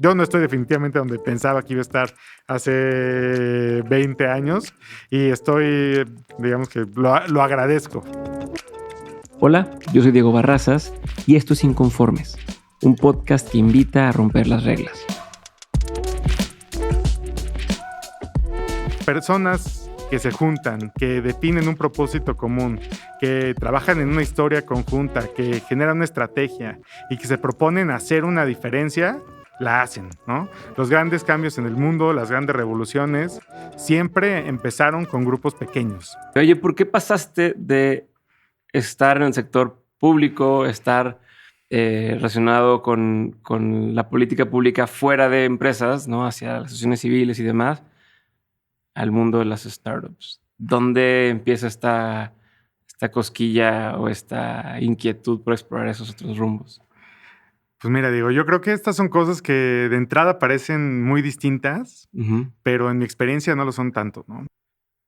Yo no estoy definitivamente donde pensaba que iba a estar hace 20 años y estoy, digamos que lo agradezco. Hola, yo soy Diego Barrazas y esto es Inconformes, un podcast que invita a romper las reglas. Personas que se juntan, que definen un propósito común, que trabajan en una historia conjunta, que generan una estrategia y que se proponen hacer una diferencia, la hacen, ¿no? Los grandes cambios en el mundo, las grandes revoluciones, siempre empezaron con grupos pequeños. Oye, ¿por qué pasaste de estar en el sector público, estar relacionado con la política pública fuera de empresas, ¿no? Hacia las asociaciones civiles y demás, al mundo de las startups? ¿Dónde empieza esta cosquilla o esta inquietud por explorar esos otros rumbos? Pues mira, digo, yo creo que estas son cosas que de entrada parecen muy distintas, Uh-huh. pero en mi experiencia no lo son tanto, ¿no?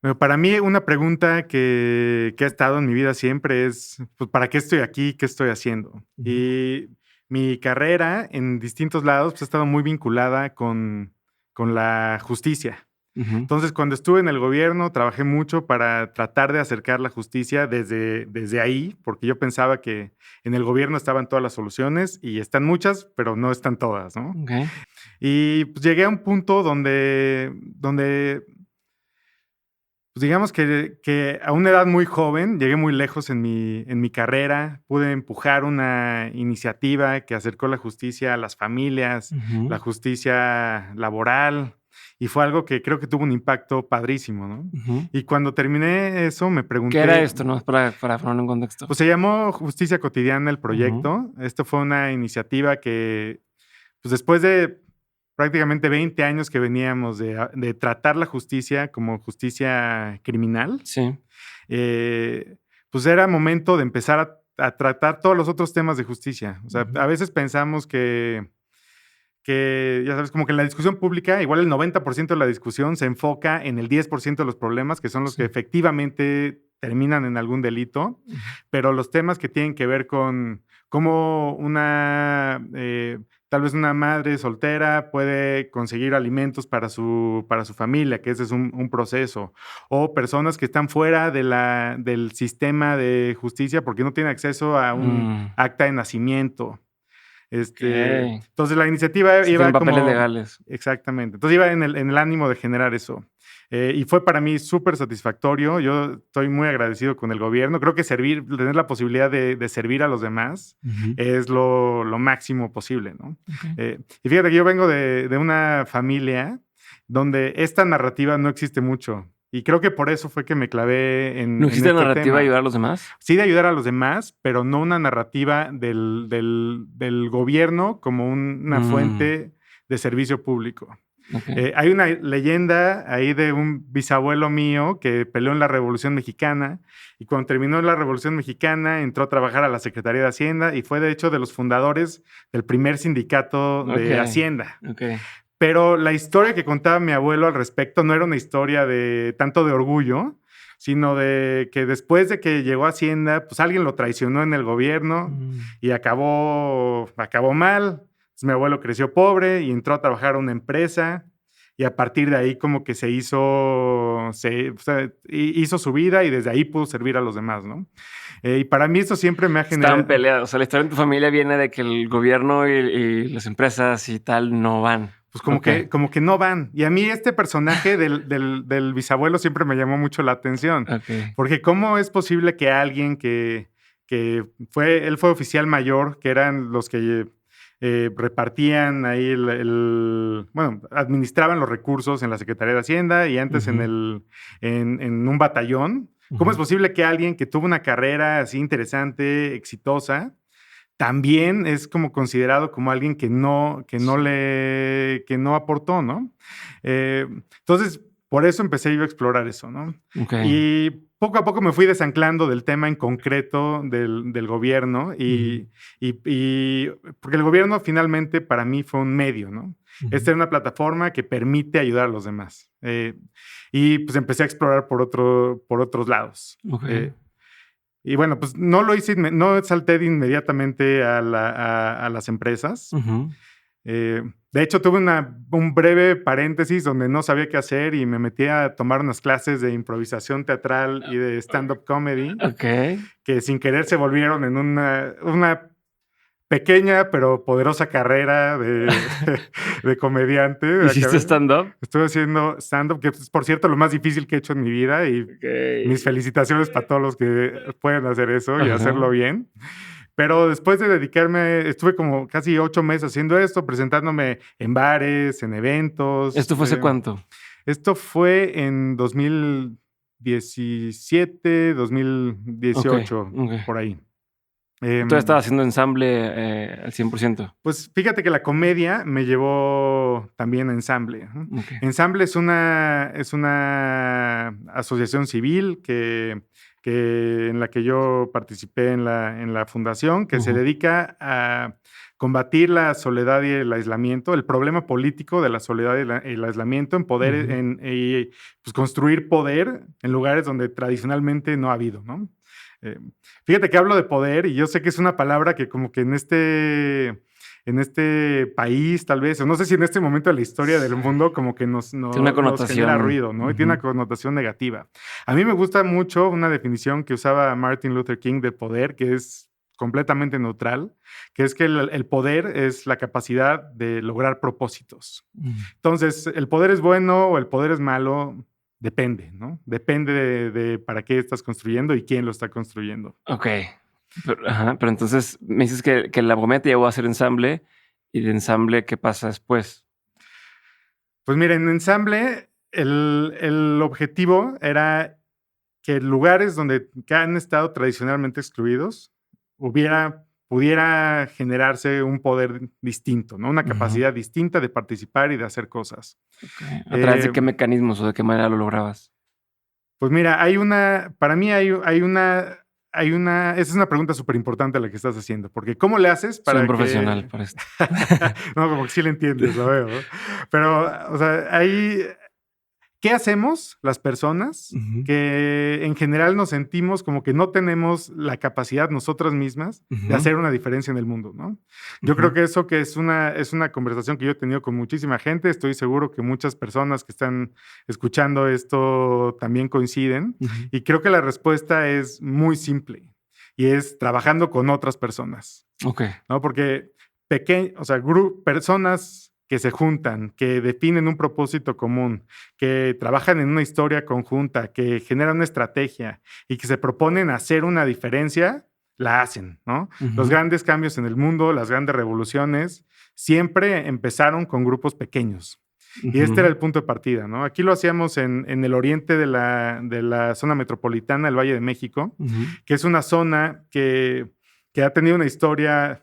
Pero para mí una pregunta que ha estado en mi vida siempre es, pues, ¿para qué estoy aquí? ¿Qué estoy haciendo? Uh-huh. Y mi carrera en distintos lados pues, ha estado muy vinculada con la justicia. Uh-huh. Entonces, cuando estuve en el gobierno, trabajé mucho para tratar de acercar la justicia desde ahí, porque yo pensaba que en el gobierno estaban todas las soluciones y están muchas, pero no están todas, ¿no? Okay. Y pues, llegué a un punto donde pues, digamos que a una edad muy joven, llegué muy lejos en mi carrera, pude empujar una iniciativa que acercó la justicia a las familias, Uh-huh. la justicia laboral, y fue algo que creo que tuvo un impacto padrísimo, ¿no? Uh-huh. Y cuando terminé eso, me ¿Qué era pregunté, esto, no? Para ponerlo en contexto. pues se llamó Justicia Cotidiana el Uh-huh. proyecto. Esto fue una iniciativa que, pues después de prácticamente 20 años que veníamos de tratar la justicia como justicia criminal, Sí. pues era momento de empezar a tratar todos los otros temas de justicia. O sea, Uh-huh. a veces pensamos que, ya sabes, como que en la discusión pública, igual el 90% de la discusión se enfoca en el 10% de los problemas, que son los que Sí. efectivamente terminan en algún delito, Uh-huh. pero los temas que tienen que ver con cómo tal vez una madre soltera puede conseguir alimentos para su familia, que ese es un proceso, o personas que están fuera del sistema de justicia porque no tienen acceso a un acta de nacimiento. Okay. Entonces la iniciativa Sí, tienen iba papeles como... legales. Exactamente. Entonces iba en el ánimo de generar eso. Y fue para mí súper satisfactorio. Yo estoy muy agradecido con el gobierno. Creo que tener la posibilidad de servir a los demás Uh-huh. es lo máximo posible, ¿no? Okay. Y fíjate que yo vengo de una familia donde esta narrativa no existe mucho. Y creo que por eso fue que me clavé ¿No en existe este narrativa de tema. ayudar a los demás? Sí, de ayudar a los demás, pero no una narrativa del gobierno como una fuente de servicio público. Okay. Hay una leyenda ahí de un bisabuelo mío que peleó en la Revolución Mexicana y cuando terminó la Revolución Mexicana entró a trabajar a la Secretaría de Hacienda y fue de hecho de los fundadores del primer sindicato de Okay. Hacienda. Okay. Pero la historia que contaba mi abuelo al respecto no era una historia de tanto de orgullo, sino de que después de que llegó a Hacienda, pues alguien lo traicionó en el gobierno y acabó mal. Entonces, mi abuelo creció pobre y entró a trabajar a una empresa y a partir de ahí como que o sea, hizo su vida y desde ahí pudo servir a los demás, ¿no? Y para mí eso siempre me ha Estaban generado... peleados. O sea, la historia en tu familia viene de que el gobierno y las empresas y tal no van. Pues Okay. como que no van. Y a mí este personaje del bisabuelo siempre me llamó mucho la atención. Okay. Porque cómo es posible que alguien él fue oficial mayor, que eran los que repartían ahí bueno, administraban los recursos en la Secretaría de Hacienda y antes Uh-huh. en un batallón. ¿Cómo es Uh-huh. posible que alguien que tuvo una carrera así interesante, exitosa, también es como considerado como alguien que no aportó, ¿no? Entonces, por eso empecé yo a explorar eso, ¿no? Okay. Y poco a poco me fui desanclando del tema en concreto del gobierno Uh-huh. porque el gobierno finalmente para mí fue un medio, ¿no? Uh-huh. Esta es una plataforma que permite ayudar a los demás. Y pues empecé a explorar por otros lados. Okay. Y bueno, pues no salté de inmediatamente a las empresas. Uh-huh. De hecho, tuve un breve paréntesis donde no sabía qué hacer y me metí a tomar unas clases de improvisación teatral y de stand-up comedy, que sin querer se volvieron en una pequeña pero poderosa carrera de comediante. ¿Hiciste stand-up? Estuve haciendo stand-up, que es, por cierto, lo más difícil que he hecho en mi vida, y mis felicitaciones para todos los que pueden hacer eso y hacerlo bien. Pero después de dedicarme, estuve como casi 8 meses haciendo esto, presentándome en bares, en eventos. ¿Esto fue hace cuánto? Esto fue en 2017, 2018, por ahí. ¿Tú estabas haciendo ensamble al 100%? Pues fíjate que la comedia me llevó también a ensamble. Ensamble es una asociación civil en la que yo participé en la fundación, que se dedica a combatir la soledad y el aislamiento, el problema político de la soledad y el aislamiento, en poder, pues construir poder en lugares donde tradicionalmente no ha habido, ¿no? Fíjate que hablo de poder y yo sé que es una palabra que como que en este país, tal vez, o no sé si en este momento de la historia del mundo, como que nos genera ruido, ¿no? Y tiene una connotación negativa. A mí me gusta mucho una definición que usaba Martin Luther King de poder, que es completamente neutral, que es que el poder es la capacidad de lograr propósitos. Entonces, ¿el poder es bueno o el poder es malo? Depende, ¿no? Depende de para qué estás construyendo y quién lo está construyendo. Ok. Pero entonces me dices que la comedia te llevó a hacer ensamble, y de ensamble, ¿qué pasa después? Pues mira, en ensamble el objetivo era que lugares donde han estado tradicionalmente excluidos pudiera generarse un poder distinto, ¿no? Una capacidad distinta de participar y de hacer cosas. Okay. ¿A través de qué mecanismos o de qué manera lo lograbas? Pues mira, para mí esa es una pregunta súper importante la que estás haciendo, porque ¿cómo le haces para Soy un profesional para esto. No, como que sí le entiendes, lo veo, ¿no? Pero, o sea, ¿qué hacemos las personas que en general nos sentimos como que no tenemos la capacidad nosotras mismas de hacer una diferencia en el mundo, ¿no? Yo creo que eso que es una conversación que yo he tenido con muchísima gente. Estoy seguro que muchas personas que están escuchando esto también coinciden. Y creo que la respuesta es muy simple y es trabajando con otras personas. ¿No? Porque personas que se juntan, que definen un propósito común, que trabajan en una historia conjunta, que generan una estrategia y que se proponen hacer una diferencia, la hacen, ¿no? Los grandes cambios en el mundo, las grandes revoluciones, siempre empezaron con grupos pequeños. Y este era el punto de partida, ¿no? Aquí lo hacíamos en el oriente de la zona metropolitana, el Valle de México, que es una zona que ha tenido una historia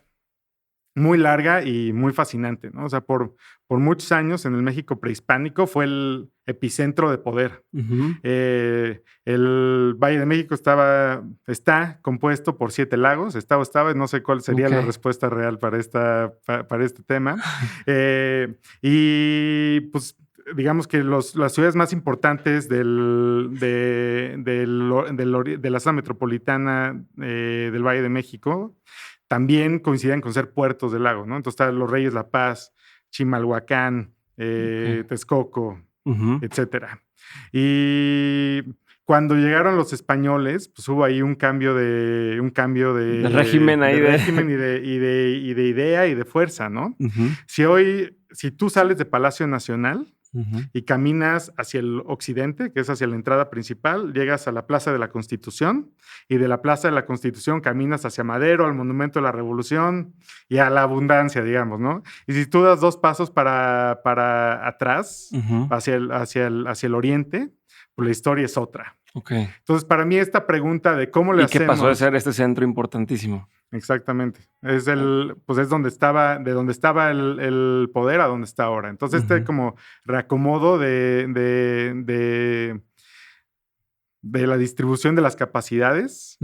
muy larga y muy fascinante, ¿no? O sea, por muchos años en el México prehispánico fue el epicentro de poder. El Valle de México está compuesto por 7 lagos. No sé cuál sería la respuesta real para este tema. Y pues digamos que las ciudades más importantes de la zona metropolitana del Valle de México también coinciden con ser puertos del lago, ¿no? Entonces están Los Reyes, La Paz, Chimalhuacán, Texcoco, etcétera. Y cuando llegaron los españoles, pues hubo ahí un cambio de régimen ahí de régimen y de idea y de fuerza, ¿no? Si tú sales de Palacio Nacional y caminas hacia el occidente, que es hacia la entrada principal, llegas a la Plaza de la Constitución, y de la Plaza de la Constitución caminas hacia Madero, al Monumento de la Revolución y a la Abundancia, digamos, ¿no? Y si tú das 2 pasos para atrás, hacia el oriente, pues la historia es otra. Entonces, para mí esta pregunta de cómo le hacemos... ¿Y qué pasó de ser este centro importantísimo? Exactamente. Es donde estaba el poder a donde está ahora. Entonces, como reacomodo de la distribución de las capacidades,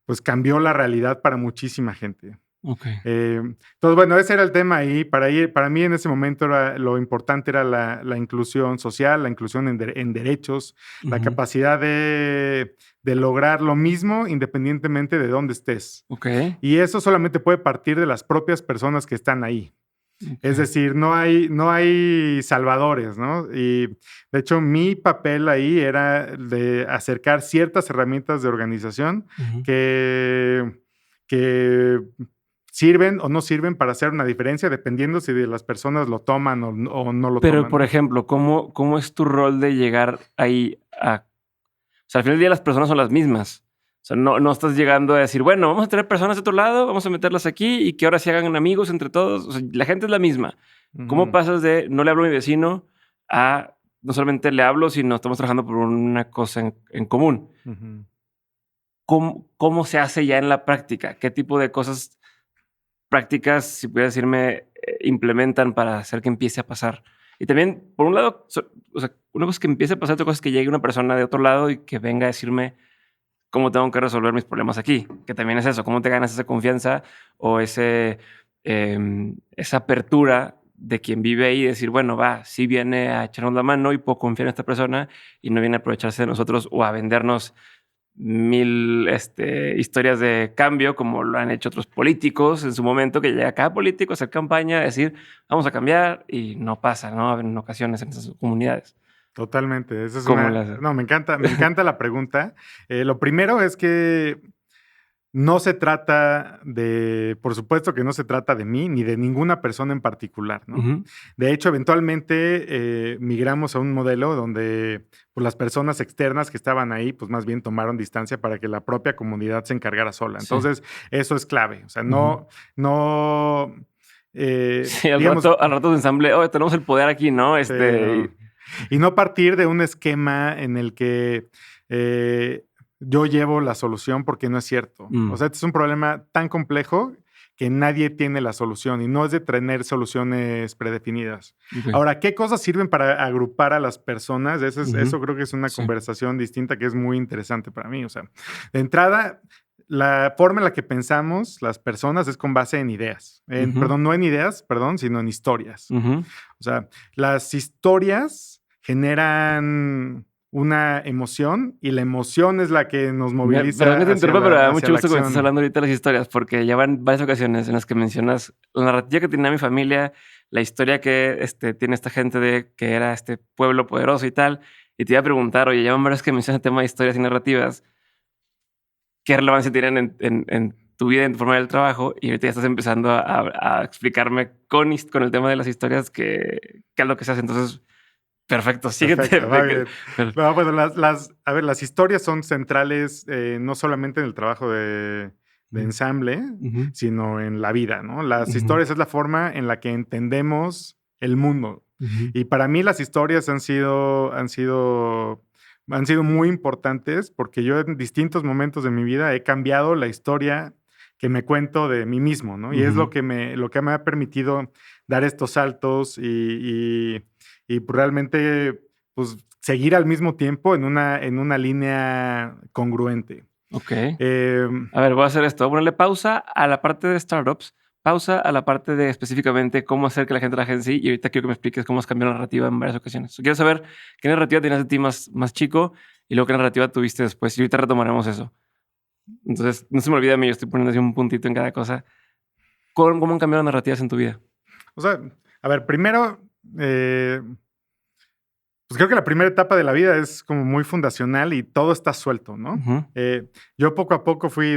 pues cambió la realidad para muchísima gente. Entonces, bueno, ese era el tema ahí. Para mí en ese momento lo importante era la inclusión social, la inclusión en derechos, la capacidad de lograr lo mismo independientemente de dónde estés. Y eso solamente puede partir de las propias personas que están ahí. Es decir, no hay salvadores, ¿no? Y de hecho, mi papel ahí era de acercar ciertas herramientas de organización que sirven o no sirven para hacer una diferencia, dependiendo si de las personas lo toman o no lo Pero, toman. por ejemplo, ¿cómo es tu rol de llegar ahí a... O sea, al final del día las personas son las mismas. O sea, no estás llegando a decir, bueno, vamos a tener personas de otro lado, vamos a meterlas aquí y que ahora se hagan amigos entre todos. O sea, la gente es la misma. ¿Cómo pasas de no le hablo a mi vecino a no solamente le hablo, sino estamos trabajando por una cosa en común? ¿Cómo se hace ya en la práctica? ¿Qué tipo de cosas prácticas, si puedes decirme, implementan para hacer que empiece a pasar? Y también, por un lado, o sea, una cosa es que empiece a pasar, otra cosa es que llegue una persona de otro lado y que venga a decirme cómo tengo que resolver mis problemas aquí, que también es eso, cómo te ganas esa confianza o esa apertura de quien vive ahí y decir, bueno, va, sí viene a echarnos la mano y puedo confiar en esta persona y no viene a aprovecharse de nosotros o a vendernos 1000 historias de cambio, como lo han hecho otros políticos en su momento, que llega cada político a hacer campaña, a decir, vamos a cambiar, y no pasa, ¿no? En ocasiones en esas comunidades. Totalmente. Esa es ¿Cómo una... le haces? No, me encanta la pregunta. Lo primero es que no se trata de, por supuesto que no se trata de mí ni de ninguna persona en particular, ¿no? Ujú. De hecho, eventualmente migramos a un modelo donde pues, las personas externas que estaban ahí, pues más bien tomaron distancia para que la propia comunidad se encargara sola. Sí. Entonces, eso es clave. O sea, Ujú. Sí, digamos, al rato de ensamble, oh, tenemos el poder aquí, ¿no? no. Y no partir de un esquema en el que yo llevo la solución porque no es cierto. O sea, este es un problema tan complejo que nadie tiene la solución y no es de tener soluciones predefinidas. Okay. Ahora, ¿qué cosas sirven para agrupar a las personas? Eso creo que es una Sí. conversación distinta que es muy interesante para mí. O sea, de entrada, la forma en la que pensamos las personas es con base en ideas. Perdón, no en ideas, perdón, sino en historias. O sea, las historias generan una emoción y la emoción es la que nos moviliza. Perdón que te interrumpa, pero me da hacia mucho la gusto que me estés acción. hablando ahorita de las historias, porque ya van varias ocasiones en las que mencionas la narrativa que tenía mi familia, la historia que tiene esta gente de que era este pueblo poderoso y tal. Y te iba a preguntar, oye, ya van varias que mencionas el tema de historias y narrativas. ¿Qué relevancia tienen en tu vida, en tu forma del trabajo? Y ahorita ya estás empezando a explicarme con el tema de las historias qué es lo que se hace. Entonces, perfecto, síguete. Perfecto, va bien. No, bueno, a ver, las historias son centrales no solamente en el trabajo de ensamble, sino en la vida, ¿no? Las historias es la forma en la que entendemos el mundo. Y para mí las historias han sido muy importantes porque yo en distintos momentos de mi vida he cambiado la historia que me cuento de mí mismo, ¿no? Y es lo que me ha permitido dar estos saltos y realmente pues, seguir al mismo tiempo en una línea congruente. Ok. A ver, voy a hacer esto. Voy a ponerle pausa a la parte de startups, pausa a la parte de específicamente cómo hacer que la gente trabaje en sí, y ahorita quiero que me expliques cómo has cambiado la narrativa en varias ocasiones. Quiero saber qué narrativa tenías de ti más chico y luego qué narrativa tuviste después, y ahorita retomaremos eso. Entonces, no se me olvide a mí, yo estoy poniendo así un puntito en cada cosa. ¿Cómo han cambiado las narrativas en tu vida? O sea, a ver, primero, pues creo que la primera etapa de la vida es como muy fundacional y todo está suelto, ¿no? Yo poco a poco fui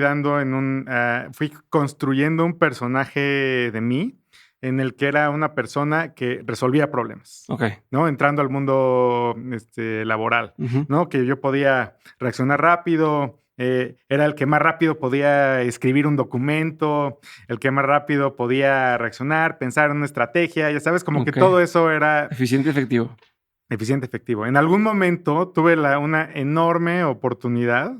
fui construyendo un personaje de mí en el que era una persona que resolvía problemas, ¿no? Entrando al mundo laboral, ¿no? Que yo podía reaccionar rápido, era el que más rápido podía escribir un documento, el que más rápido podía reaccionar, pensar en una estrategia, ya sabes, como que todo eso era... Eficiente y efectivo. Eficiente, efectivo. En algún momento tuve una enorme oportunidad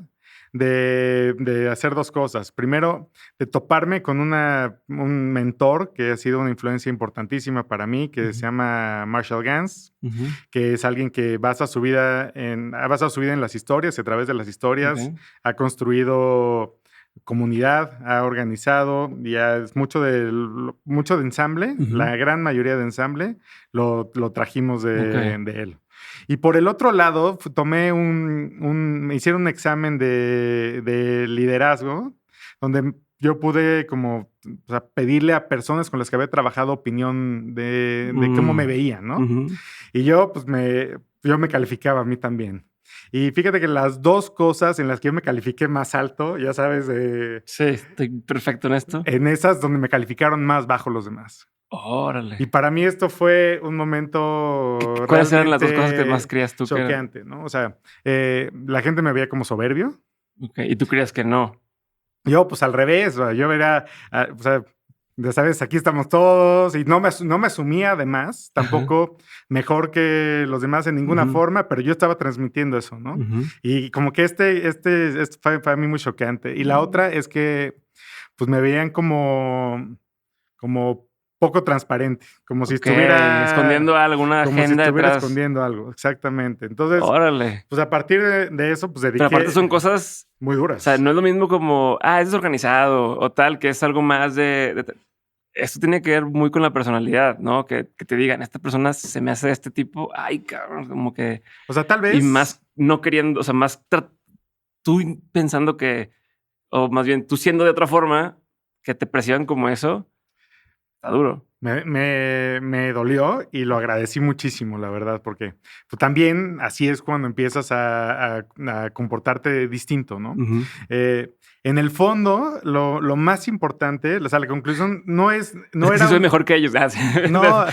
de hacer dos cosas. Primero, de toparme con un mentor que ha sido una influencia importantísima para mí, que se llama Marshall Gans, que es alguien que ha basado su vida en las historias, a través de las historias, ha construido comunidad, ha organizado, ya es mucho de ensamble, la gran mayoría de ensamble lo trajimos de él. Y por el otro lado, me hicieron un examen de liderazgo, donde yo pude como, o sea, pedirle a personas con las que había trabajado opinión de cómo me veían, ¿no? Y yo, pues, yo me calificaba a mí también. Y fíjate que las dos cosas en las que yo me califiqué más alto, ya sabes, Sí, estoy perfecto en esto. en esas donde me calificaron más bajo los demás. Órale. Y para mí esto fue un momento ¿Cuáles eran las dos cosas que más creías tú que eran? choqueante, ¿no? O sea, la gente me veía como soberbio. Okay. Y tú creías que no. Yo, pues, al revés, o sea, yo era, o sea, ya sabes, aquí estamos todos y no me asumía además, tampoco mejor que los demás en ninguna forma, pero yo estaba transmitiendo eso, ¿no? Y como que este fue para mí muy choqueante. Y la otra es que, pues, me veían como poco transparente, como si estuviera escondiendo alguna como si agenda estuviera detrás. escondiendo algo, exactamente. Entonces, Órale. pues, a partir de eso, pues, Pero aparte son cosas muy o duras. sea, no es lo mismo como, es desorganizado o tal, que es algo más esto tiene que ver muy con la personalidad, ¿no? Que te digan, esta persona se me hace de este tipo, ay, cabrón, como que... O sea, tal vez... Y más no queriendo, o sea, más tú pensando que, o más bien tú siendo de otra forma, que te perciban como eso, está duro. Me dolió y lo agradecí muchísimo, la verdad, porque pues, también así es cuando empiezas a comportarte distinto, ¿no? En el fondo, lo más importante, o sea, la conclusión no era... Sí, soy mejor que ellos. No,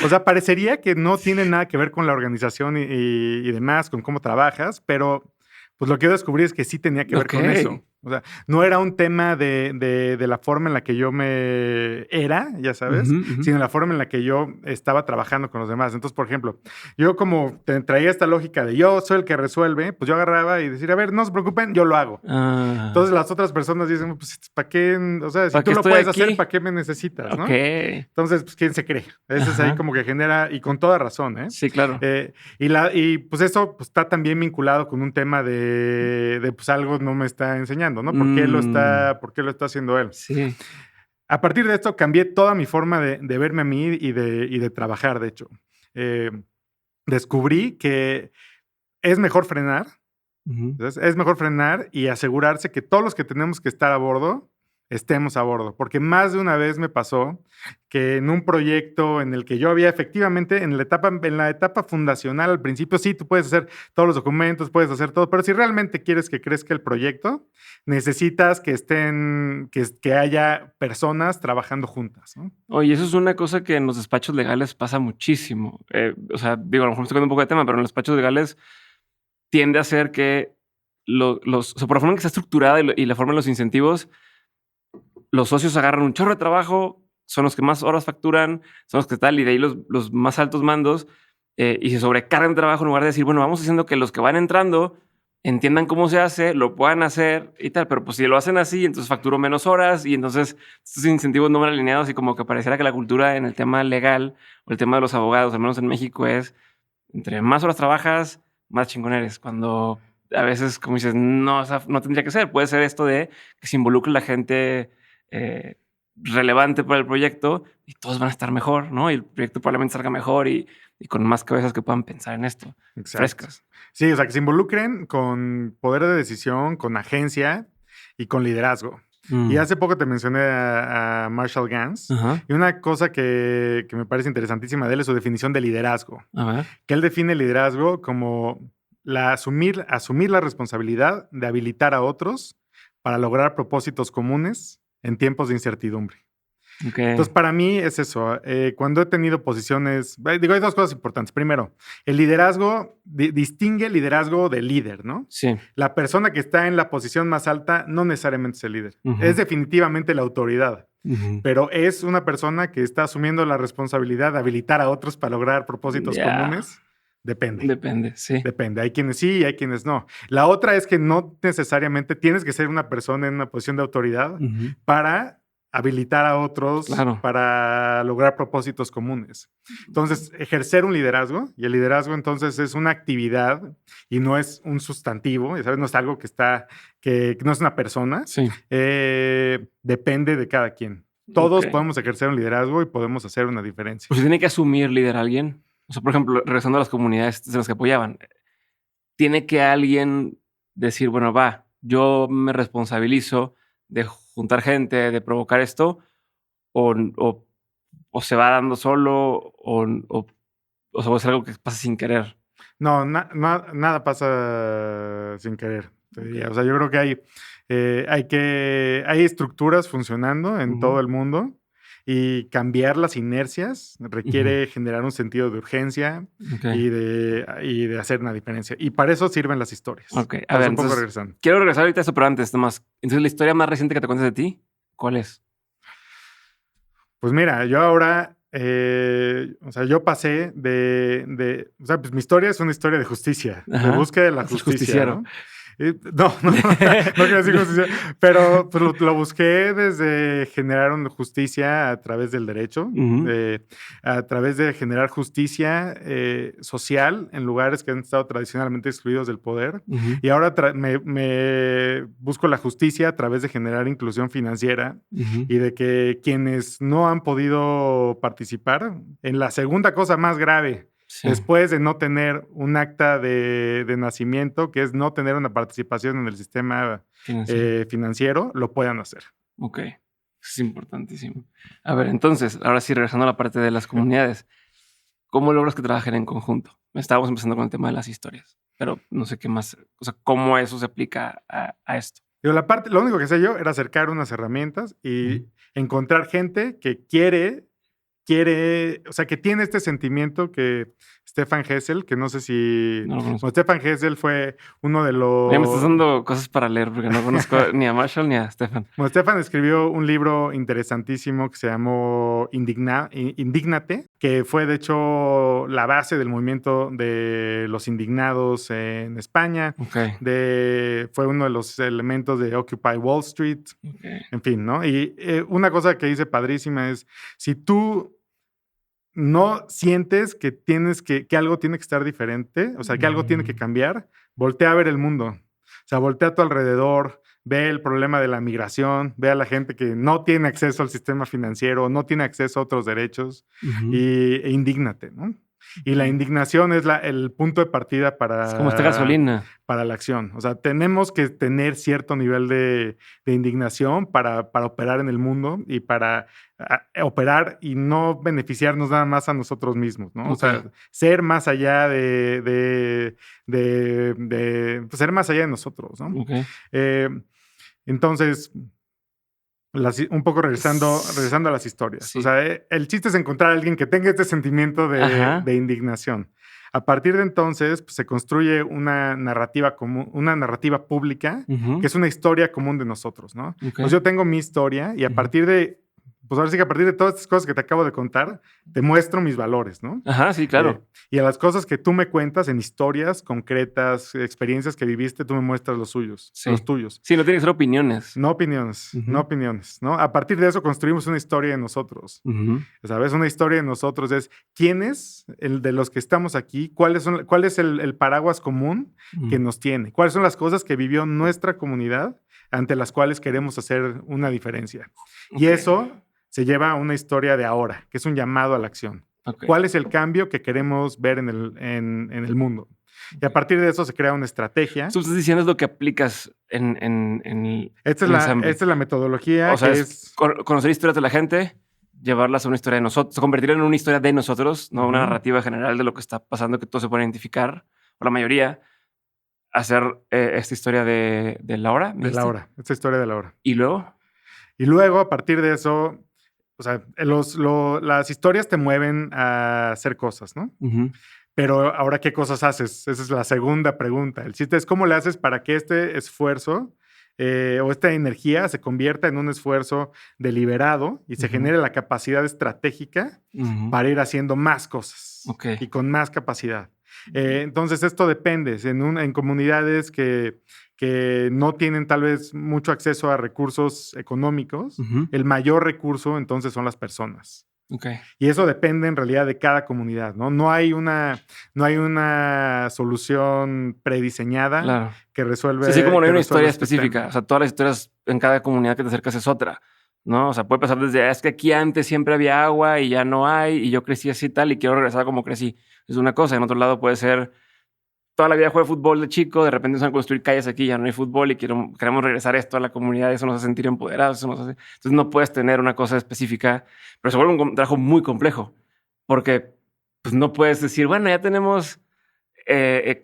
o sea, parecería que no tiene nada que ver con la organización y demás, con cómo trabajas, pero pues lo que yo descubrí es que sí tenía que ver con eso. O sea, no era un tema de la forma en la que yo me era, ya sabes, sino la forma en la que yo estaba trabajando con los demás. Entonces, por ejemplo, yo como traía esta lógica de yo soy el que resuelve, pues yo agarraba y decía, a ver, no se preocupen, yo lo hago. Entonces las otras personas dicen, pues, ¿para qué? O sea, si tú lo puedes hacer, ¿para qué me necesitas? ¿no? Entonces, pues, ¿quién se cree? Ese es ahí como que genera, y con toda razón, ¿eh? Sí, claro. Y pues eso pues, está también vinculado con un tema de pues algo no me está enseñando, ¿no? ¿Por qué lo está haciendo él? Sí. A partir de esto cambié toda mi forma de verme a mí y de trabajar, de hecho. Descubrí que es mejor frenar. Entonces, es mejor frenar y asegurarse que todos los que tenemos que estar a bordo estemos a bordo, porque más de una vez me pasó que en un proyecto en el que yo había efectivamente en la etapa fundacional al principio, sí, tú puedes hacer todos los documentos, puedes hacer todo, pero si realmente quieres que crezca el proyecto, necesitas que que haya personas trabajando juntas, ¿no? Oye, eso es una cosa que en los despachos legales pasa muchísimo. O sea, digo, a lo mejor estoy tocando un poco de tema, pero en los despachos legales tiende a ser que o sea, por la forma en que está estructurada y la forma de los incentivos, los socios agarran un chorro de trabajo, son los que más horas facturan, son los que tal, y de ahí los más altos mandos, y se sobrecargan de trabajo en lugar de decir, bueno, vamos haciendo que los que van entrando entiendan cómo se hace, lo puedan hacer y tal, pero pues si lo hacen así, entonces facturo menos horas y entonces estos incentivos no van alineados y como que pareciera que la cultura en el tema legal o el tema de los abogados, al menos en México, es entre más horas trabajas, más chingón eres. Cuando a veces, como dices, no, o sea, no tendría que ser. Puede ser esto de que se involucre la gente relevante para el proyecto y todos van a estar mejor, ¿no? Y el proyecto probablemente salga mejor y con más cabezas que puedan pensar en esto. Exacto. Frescas. Sí, o sea, que se involucren con poder de decisión, con agencia y con liderazgo. Y hace poco te mencioné a Marshall Gans. Y una cosa que me parece interesantísima de él es su definición de liderazgo. A ver. Que él define liderazgo como asumir la responsabilidad de habilitar a otros para lograr propósitos comunes en tiempos de incertidumbre. Entonces, para mí es eso. Cuando he tenido posiciones... Digo, hay dos cosas importantes. Primero, el liderazgo distingue el liderazgo del líder, ¿no? Sí. La persona que está en la posición más alta no necesariamente es el líder. Es definitivamente la autoridad. Pero es una persona que está asumiendo la responsabilidad de habilitar a otros para lograr propósitos comunes. Depende. Depende, sí. Depende. Hay quienes sí y hay quienes no. La otra es que no necesariamente tienes que ser una persona en una posición de autoridad para habilitar a otros para lograr propósitos comunes. Entonces, ejercer un liderazgo, y el liderazgo entonces es una actividad y no es un sustantivo, ¿sabes? No es algo que no es una persona. Sí. Depende de cada quien. Todos podemos ejercer un liderazgo y podemos hacer una diferencia. Pues se tiene que asumir liderar a alguien. O sea, por ejemplo, regresando a las comunidades de las que apoyaban, tiene que alguien decir, bueno, va, yo me responsabilizo de juntar gente, de provocar esto, o se va dando solo, o sea, es algo que pasa sin querer. No, nada pasa sin querer, te diría. O sea, yo creo que hay estructuras funcionando en todo el mundo y cambiar las inercias requiere generar un sentido de urgencia y de hacer una diferencia. Y para eso sirven las historias. Ok, a ver, entonces, quiero regresar ahorita a eso, pero antes, nomás. Entonces, ¿la historia más reciente que te cuentes de ti, cuál es? Pues mira, yo ahora, o sea, yo pasé o sea, pues mi historia es una historia de justicia, de búsqueda de la justicia, ¿no? No quiero decir justicia, pero pues, lo busqué desde generar una justicia a través del derecho, a través de generar justicia social en lugares que han estado tradicionalmente excluidos del poder. Y ahora me busco la justicia a través de generar inclusión financiera y de que quienes no han podido participar en la segunda cosa más grave, después de no tener un acta de nacimiento, que es no tener una participación en el sistema financiero, lo puedan hacer. Ok, es importantísimo. A ver, entonces, ahora sí, regresando a la parte de las comunidades, ¿cómo logras que trabajen en conjunto? Estábamos empezando con el tema de las historias, pero no sé qué más, o sea, cómo eso se aplica a esto. Lo único que sé yo era acercar unas herramientas y encontrar gente que quiere, o sea, que tiene este sentimiento que Stefan Hessel, que no sé si... No lo conozco. Bueno, Stefan Hessel fue uno de los... Ya me estás dando cosas para leer porque no conozco ni a Marshall ni a Stefan. Bueno, Stefan escribió un libro interesantísimo que se llamó Indígnate, que fue de hecho la base del movimiento de los indignados en España. Fue uno de los elementos de Occupy Wall Street. En fin, ¿no? Y una cosa que dice padrísima es, si tú no sientes que que algo tiene que estar diferente, o sea, que algo tiene que cambiar, voltea a ver el mundo. O sea, voltea a tu alrededor, ve el problema de la migración, ve a la gente que no tiene acceso al sistema financiero, no tiene acceso a otros derechos e indígnate, ¿no? Y la indignación es el punto de partida es como esta gasolina para la acción. O sea, tenemos que tener cierto nivel de indignación para operar en el mundo y para operar y no beneficiarnos nada más a nosotros mismos, ¿no? O sea, ser más allá pues, ser más allá de nosotros, ¿no? Entonces, un poco regresando a las historias. Sí. O sea, el chiste es encontrar a alguien que tenga este sentimiento de indignación. A partir de entonces, pues, se construye una narrativa común, una narrativa pública, que es una historia común de nosotros, ¿no? Pues yo tengo mi historia y a partir de, pues ahora sí que a partir de todas estas cosas que te acabo de contar, te muestro mis valores, ¿no? Ajá, sí, claro. Y a las cosas que tú me cuentas en historias concretas, experiencias que viviste, tú me muestras los tuyos. Sí. Sí, no tiene que ser opiniones. No opiniones, no opiniones, ¿no? A partir de eso construimos una historia de nosotros. ¿Sabes? Una historia de nosotros es quiénes, de los que estamos aquí, cuál es el paraguas común que nos tiene, cuáles son las cosas que vivió nuestra comunidad ante las cuales queremos hacer una diferencia. Y eso se lleva a una historia de ahora, que es un llamado a la acción. ¿Cuál es el cambio que queremos ver en el mundo? Y a partir de eso se crea una estrategia. Tú estás diciendo es lo que aplicas en esta es la metodología. O sea, es conocer historias de la gente, llevarlas a una historia de nosotros, convertirla en una historia de nosotros, no una narrativa general de lo que está pasando que todos se pueden identificar, o la mayoría, hacer esta historia de Laura. De Laura, esta historia de Laura. ¿Y luego? Y luego, a partir de eso, o sea, las historias te mueven a hacer cosas, ¿no? Pero ahora, ¿qué cosas haces? Esa es la segunda pregunta. El chiste es cómo le haces para que este esfuerzo o esta energía se convierta en un esfuerzo deliberado y se genere la capacidad estratégica para ir haciendo más cosas y con más capacidad. Entonces, esto depende. En comunidades que no tienen tal vez mucho acceso a recursos económicos, el mayor recurso entonces son las personas. Y eso depende en realidad de cada comunidad, ¿no? No hay una solución prediseñada que resuelve. Sí, como no hay una historia específica. O sea, todas las historias en cada comunidad que te acercas es otra, ¿no? O sea, puede pasar desde, es que aquí antes siempre había agua y ya no hay, y yo crecí así tal, y quiero regresar como crecí. Es una cosa. En otro lado puede ser, toda la vida jugué fútbol de chico, de repente se van a construir calles aquí, ya no hay fútbol y queremos regresar esto a la comunidad, eso nos hace sentir empoderados, entonces no puedes tener una cosa específica, pero se vuelve un trabajo muy complejo, porque pues, no puedes decir, bueno, ya tenemos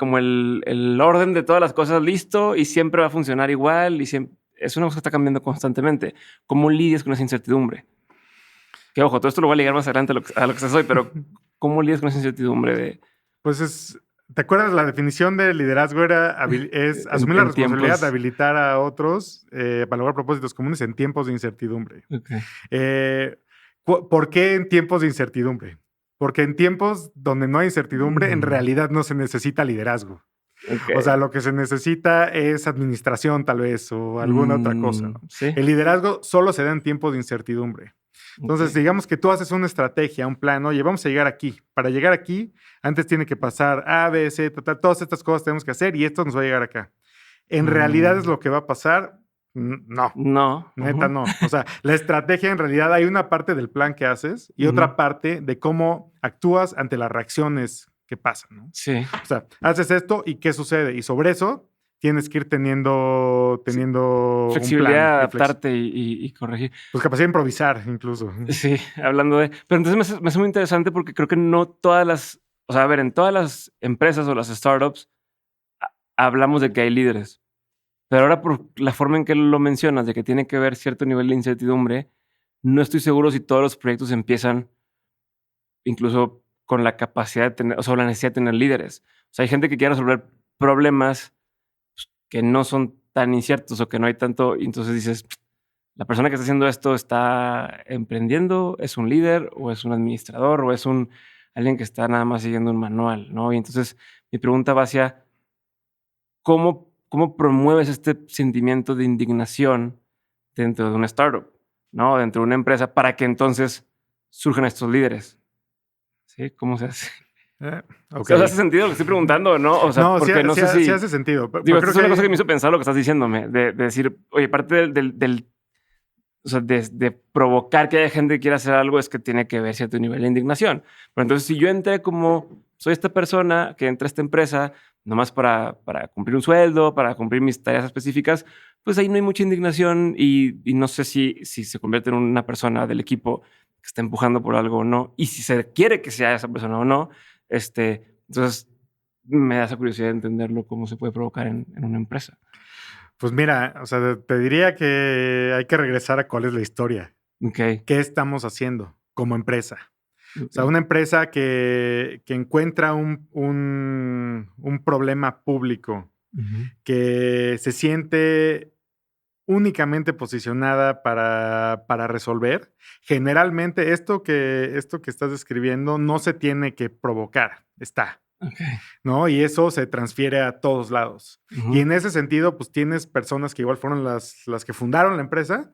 como el orden de todas las cosas listo y siempre va a funcionar igual y siempre, es una cosa que está cambiando constantemente. ¿Cómo lidias con esa incertidumbre? Que ojo, todo esto lo voy a ligar más adelante a lo que estás hoy, pero ¿cómo lidias con esa incertidumbre de... Pues ¿te acuerdas? La definición de liderazgo es asumir la responsabilidad de habilitar a otros para lograr propósitos comunes en tiempos de incertidumbre. Okay. ¿Por qué en tiempos de incertidumbre? Porque en tiempos donde no hay incertidumbre, en realidad no se necesita liderazgo. Okay. O sea, lo que se necesita es administración tal vez o alguna otra cosa, ¿no? ¿Sí? El liderazgo solo se da en tiempos de incertidumbre. Entonces, digamos que tú haces una estrategia, un plan, oye, vamos a llegar aquí. Para llegar aquí, antes tiene que pasar A, B, C, todas estas cosas tenemos que hacer y esto nos va a llegar acá. ¿En realidad es lo que va a pasar? No. No. Neta, no. O sea, la estrategia en realidad hay una parte del plan que haces y otra parte de cómo actúas ante las reacciones que pasan, ¿no? Sí. O sea, haces esto y ¿qué sucede? Y sobre eso tienes que ir teniendo flexibilidad, un plan. Adaptarte y corregir. Pues capacidad de improvisar incluso. Sí, hablando de... Pero entonces me hace muy interesante porque creo que no todas las... O sea, a ver, en todas las empresas o las startups hablamos de que hay líderes. Pero ahora por la forma en que lo mencionas, de que tiene que haber cierto nivel de incertidumbre, no estoy seguro si todos los proyectos empiezan incluso con la capacidad de tener, o sea, la necesidad de tener líderes. O sea, hay gente que quiere resolver problemas que no son tan inciertos o que no hay tanto, y entonces dices, la persona que está haciendo esto está emprendiendo, es un líder o es un administrador o es alguien que está nada más siguiendo un manual, ¿no? Y entonces mi pregunta va hacia cómo promueves este sentimiento de indignación dentro de una startup, ¿no? Dentro de una empresa para que entonces surjan estos líderes. ¿Sí? ¿Cómo se hace? Okay. ¿Hace sentido lo que estoy preguntando, no? O sea, no, porque sí, no sé si... Sí hace sentido. Digo, creo es una cosa que me hizo pensar lo que estás diciéndome, de decir, oye, parte o sea, de provocar que haya gente que quiera hacer algo es que tiene que ver cierto nivel de indignación. Pero entonces, si yo entré como, soy esta persona que entra a esta empresa nomás para cumplir un sueldo, para cumplir mis tareas específicas, pues ahí no hay mucha indignación y no sé si se convierte en una persona del equipo que está empujando por algo o no, y si se quiere que sea esa persona o no, entonces me da esa curiosidad de entenderlo, cómo se puede provocar en una empresa. Pues mira, o sea, te diría que hay que regresar a cuál es la historia. Okay. ¿Qué estamos haciendo como empresa? Okay. O sea, una empresa que encuentra un problema público, que se siente únicamente posicionada para resolver. Generalmente esto que estás describiendo no se tiene que provocar, está. Okay. ¿No? Y eso se transfiere a todos lados. Y en ese sentido, pues tienes personas que igual fueron las que fundaron la empresa,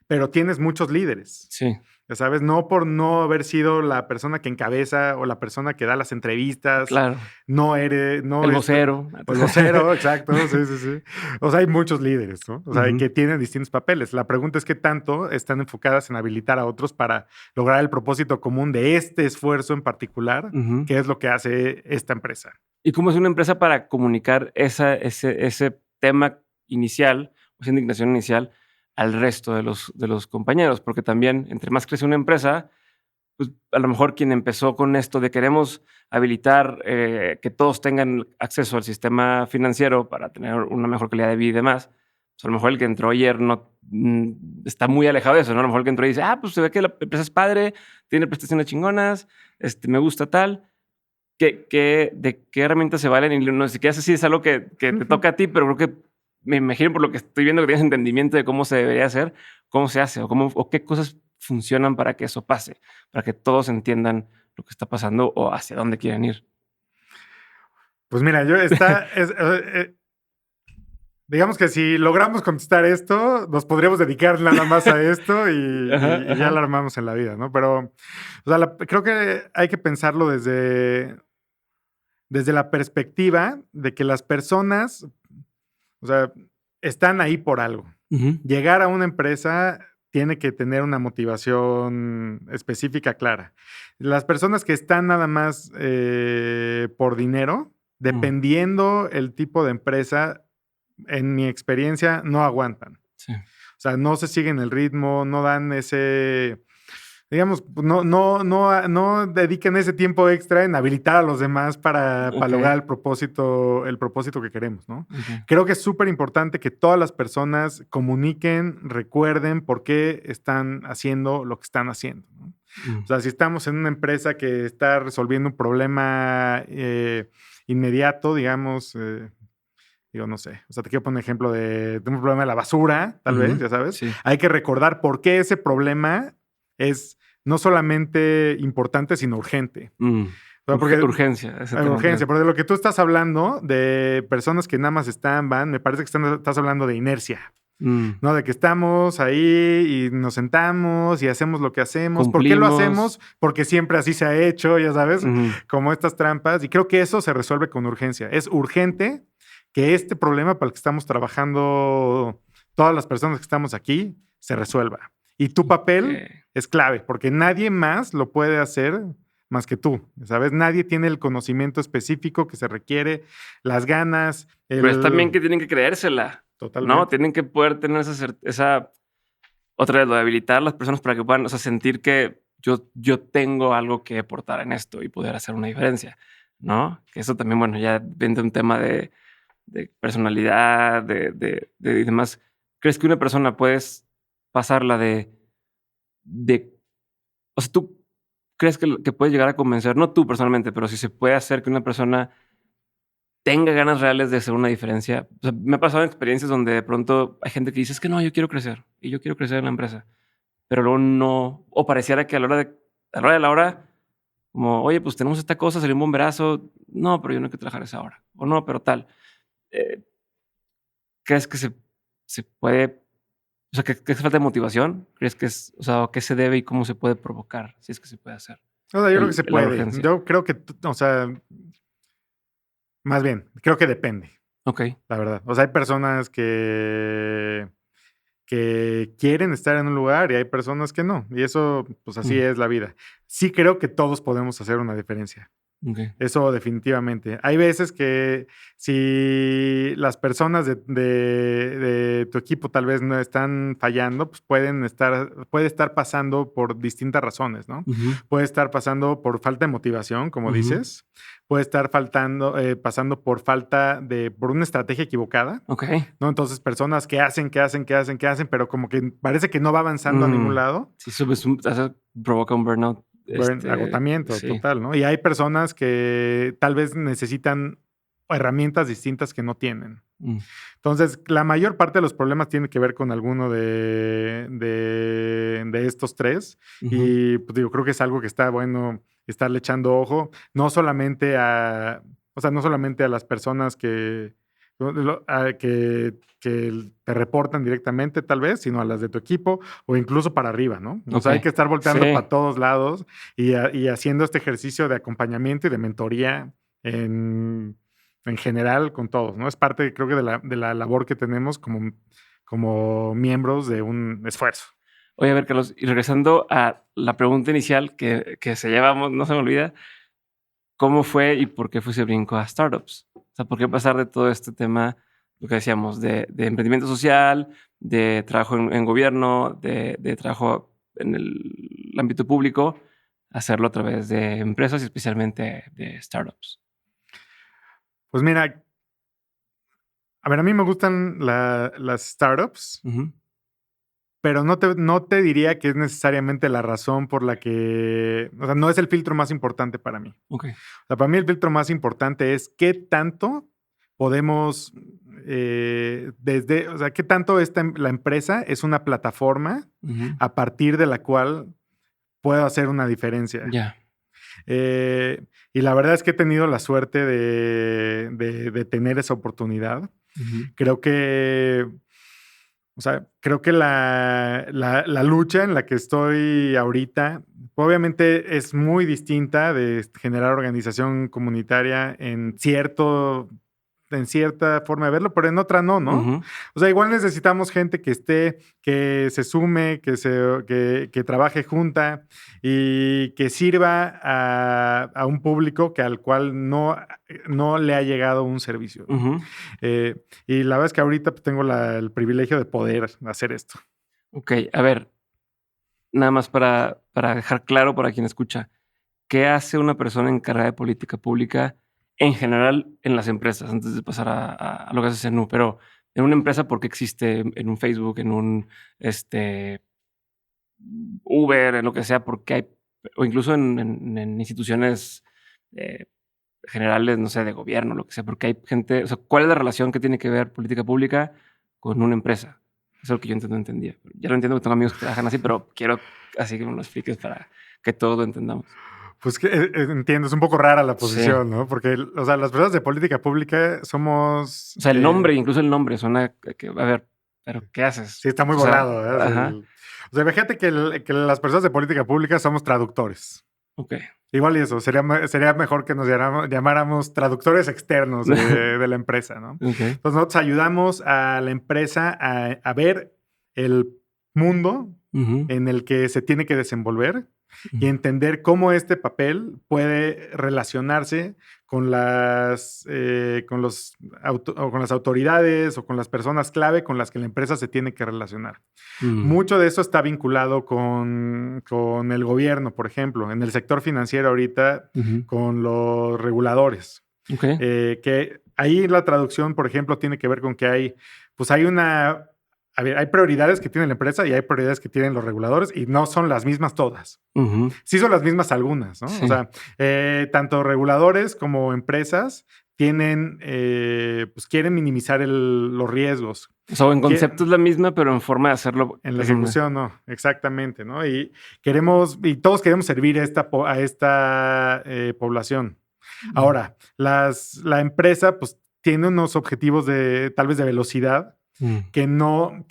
pero tienes muchos líderes. Sí. Ya sabes, no por no haber sido la persona que encabeza o la persona que da las entrevistas. Claro. No eres... No el vocero. El vocero, exacto. Sí. O sea, hay muchos líderes, ¿no? O sea, que tienen distintos papeles. La pregunta es qué tanto están enfocadas en habilitar a otros para lograr el propósito común de este esfuerzo en particular, que es lo que hace esta empresa. ¿Y cómo es una empresa para comunicar ese tema inicial, esa indignación inicial, al resto de los compañeros? Porque también, entre más crece una empresa, pues a lo mejor quien empezó con esto de queremos habilitar que todos tengan acceso al sistema financiero para tener una mejor calidad de vida y demás, pues a lo mejor el que entró ayer no está muy alejado de eso, ¿no? A lo mejor el que entró y dice, pues se ve que la empresa es padre, tiene prestaciones chingonas, me gusta tal. ¿De qué herramientas se valen? Y no sé qué hace si es algo que te toca a ti, pero creo que me imagino por lo que estoy viendo que tienes entendimiento de cómo se debería hacer, cómo se hace o qué cosas funcionan para que eso pase, para que todos entiendan lo que está pasando o hacia dónde quieren ir. Pues mira, digamos que si logramos contestar esto, nos podríamos dedicar nada más a esto y ya la armamos en la vida, ¿no? Pero, o sea, creo que hay que pensarlo desde la perspectiva de que las personas, o sea, están ahí por algo. Llegar a una empresa tiene que tener una motivación específica clara. Las personas que están nada más por dinero, dependiendo el tipo de empresa, en mi experiencia, no aguantan. Sí. O sea, no se siguen el ritmo, no dan ese, digamos, no dediquen ese tiempo extra en habilitar a los demás para lograr el propósito que queremos, ¿no? Creo que es súper importante que todas las personas comuniquen, recuerden por qué están haciendo lo que están haciendo, ¿no? O sea, si estamos en una empresa que está resolviendo un problema inmediato, digamos, digo, no sé. O sea, te quiero poner un ejemplo de un problema de la basura, tal vez, ya sabes. Sí. Hay que recordar por qué ese problema es no solamente importante, sino urgente. Urgencia. Urgencia. Porque de lo que tú estás hablando, de personas que nada más van, me parece que estás hablando de inercia. ¿No? De que estamos ahí y nos sentamos y hacemos lo que hacemos. Cumplimos. ¿Por qué lo hacemos? Porque siempre así se ha hecho, ya sabes, como estas trampas. Y creo que eso se resuelve con urgencia. Es urgente que este problema para el que estamos trabajando todas las personas que estamos aquí se resuelva. Y tu papel es clave, porque nadie más lo puede hacer más que tú, ¿sabes? Nadie tiene el conocimiento específico que se requiere, las ganas. Pero es también que tienen que creérsela. Totalmente. ¿No? Tienen que poder tener esa otra vez, lo de habilitar a las personas para que puedan, o sea, sentir que yo tengo algo que aportar en esto y poder hacer una diferencia, ¿no? Que eso también, bueno, ya viene un tema de personalidad, de y demás. ¿Crees que una persona puedes pasarla o sea, tú crees que puedes llegar a convencer, no tú personalmente, pero si se puede hacer que una persona tenga ganas reales de hacer una diferencia? O sea, me ha pasado en experiencias donde de pronto hay gente que dice, es que no, yo quiero crecer y yo quiero crecer en la empresa, pero luego no, o pareciera que a la hora de la hora, como, oye, pues tenemos esta cosa, salió un bomberazo, no, pero yo no hay que trabajar esa hora, o no, pero tal. ¿Crees que se puede, o sea, que falta de motivación? ¿Crees que es, o sea, a qué se debe y cómo se puede provocar, si es que se puede hacer? O sea, yo creo que se puede. Yo creo que, o sea, más bien, creo que depende. Ok. La verdad. O sea, hay personas que quieren estar en un lugar y hay personas que no. Y eso, pues así es la vida. Sí creo que todos podemos hacer una diferencia. Okay. Eso definitivamente. Hay veces que si las personas de tu equipo tal vez no están fallando, pues puede estar pasando por distintas razones, ¿no? Puede estar pasando por falta de motivación, como dices. Puede estar pasando por por una estrategia equivocada. Ok. ¿No? Entonces, personas que hacen, pero como que parece que no va avanzando a ningún lado. Sí, provoca un burnout. Agotamiento total, ¿no? Y hay personas que tal vez necesitan herramientas distintas que no tienen. Entonces, la mayor parte de los problemas tiene que ver con alguno de estos tres. Y pues, digo, creo que es algo que está bueno estarle echando ojo, no solamente a las personas que te reportan directamente, tal vez, sino a las de tu equipo o incluso para arriba, ¿no? O sea, hay que estar volteando para todos lados y haciendo este ejercicio de acompañamiento y de mentoría en general con todos, ¿no? Es parte, creo que, de la labor que tenemos como miembros de un esfuerzo. Oye, a ver, Carlos, y regresando a la pregunta inicial que se llevamos, no se me olvida, ¿cómo fue y por qué fue ese brinco a startups? O sea, ¿por qué pasar de todo este tema, lo que decíamos, de emprendimiento social, de trabajo en gobierno, de trabajo en el ámbito público, hacerlo a través de empresas y especialmente de startups? Pues mira, a ver, a mí me gustan las startups, pero no te diría que es necesariamente la razón por la que, o sea, no es el filtro más importante para mí. Okay. O sea, para mí el filtro más importante es qué tanto podemos, o sea, qué tanto la empresa es una plataforma a partir de la cual puedo hacer una diferencia. Ya. Y la verdad es que he tenido la suerte de tener esa oportunidad. Creo que, o sea, la lucha en la que estoy ahorita, obviamente es muy distinta de generar organización comunitaria en cierto en cierta forma de verlo, pero en otra no, ¿no? Ujú. O sea, igual necesitamos gente que se sume, que trabaje junta y que sirva a un público al cual no le ha llegado un servicio, ¿no? Ujú. Y la verdad es que ahorita pues, tengo el privilegio de poder hacer esto. Ok, a ver, nada más para dejar claro para quien escucha, ¿qué hace una persona encargada de política pública en general en las empresas? Antes de pasar a lo que haces en Nu, pero en una empresa, ¿por qué existe en un Facebook, en un Uber, en lo que sea? Porque hay, o incluso en instituciones eh, generales, no sé, de gobierno, lo que sea, porque hay gente, o sea, ¿cuál es la relación que tiene que ver política pública con una empresa? Eso es lo que yo no entendía. Ya lo entiendo que tengo amigos que trabajan así, pero quiero así que me lo expliques para que todos lo entendamos. Pues que entiendo, es un poco rara la Sí. posición, ¿no? Porque, o sea, las personas de política pública somos... O sea, el nombre, incluso el nombre suena que, a ver, pero ¿qué haces? Sí, está muy O sea, volado, ¿eh? ajá. O sea, fíjate que las personas de política pública somos traductores. Ok. Igual y eso, sería mejor que nos llamáramos traductores externos de la empresa, ¿no? Ok. Entonces nosotros ayudamos a la empresa a ver el mundo Ujú. en el que se tiene que desenvolver y Ujú. entender cómo este papel puede relacionarse con con con las autoridades o con las personas clave con las que la empresa se tiene que relacionar. Mm. Mucho de eso está vinculado con el gobierno, por ejemplo, en el sector financiero ahorita, Ujú. con los reguladores. Ok. Que ahí la traducción, por ejemplo, tiene que ver con que hay una... A ver, hay prioridades que tiene la empresa y hay prioridades que tienen los reguladores y no son las mismas todas. Ujú. Sí son las mismas algunas, ¿no? Sí. O sea, tanto reguladores como empresas pues quieren minimizar los riesgos. O sea, en concepto es la misma, pero en forma de hacerlo. En la ejecución, no, exactamente, ¿no? Y todos queremos servir a esta población. Ahora, la empresa, pues, tiene unos objetivos tal vez de velocidad que no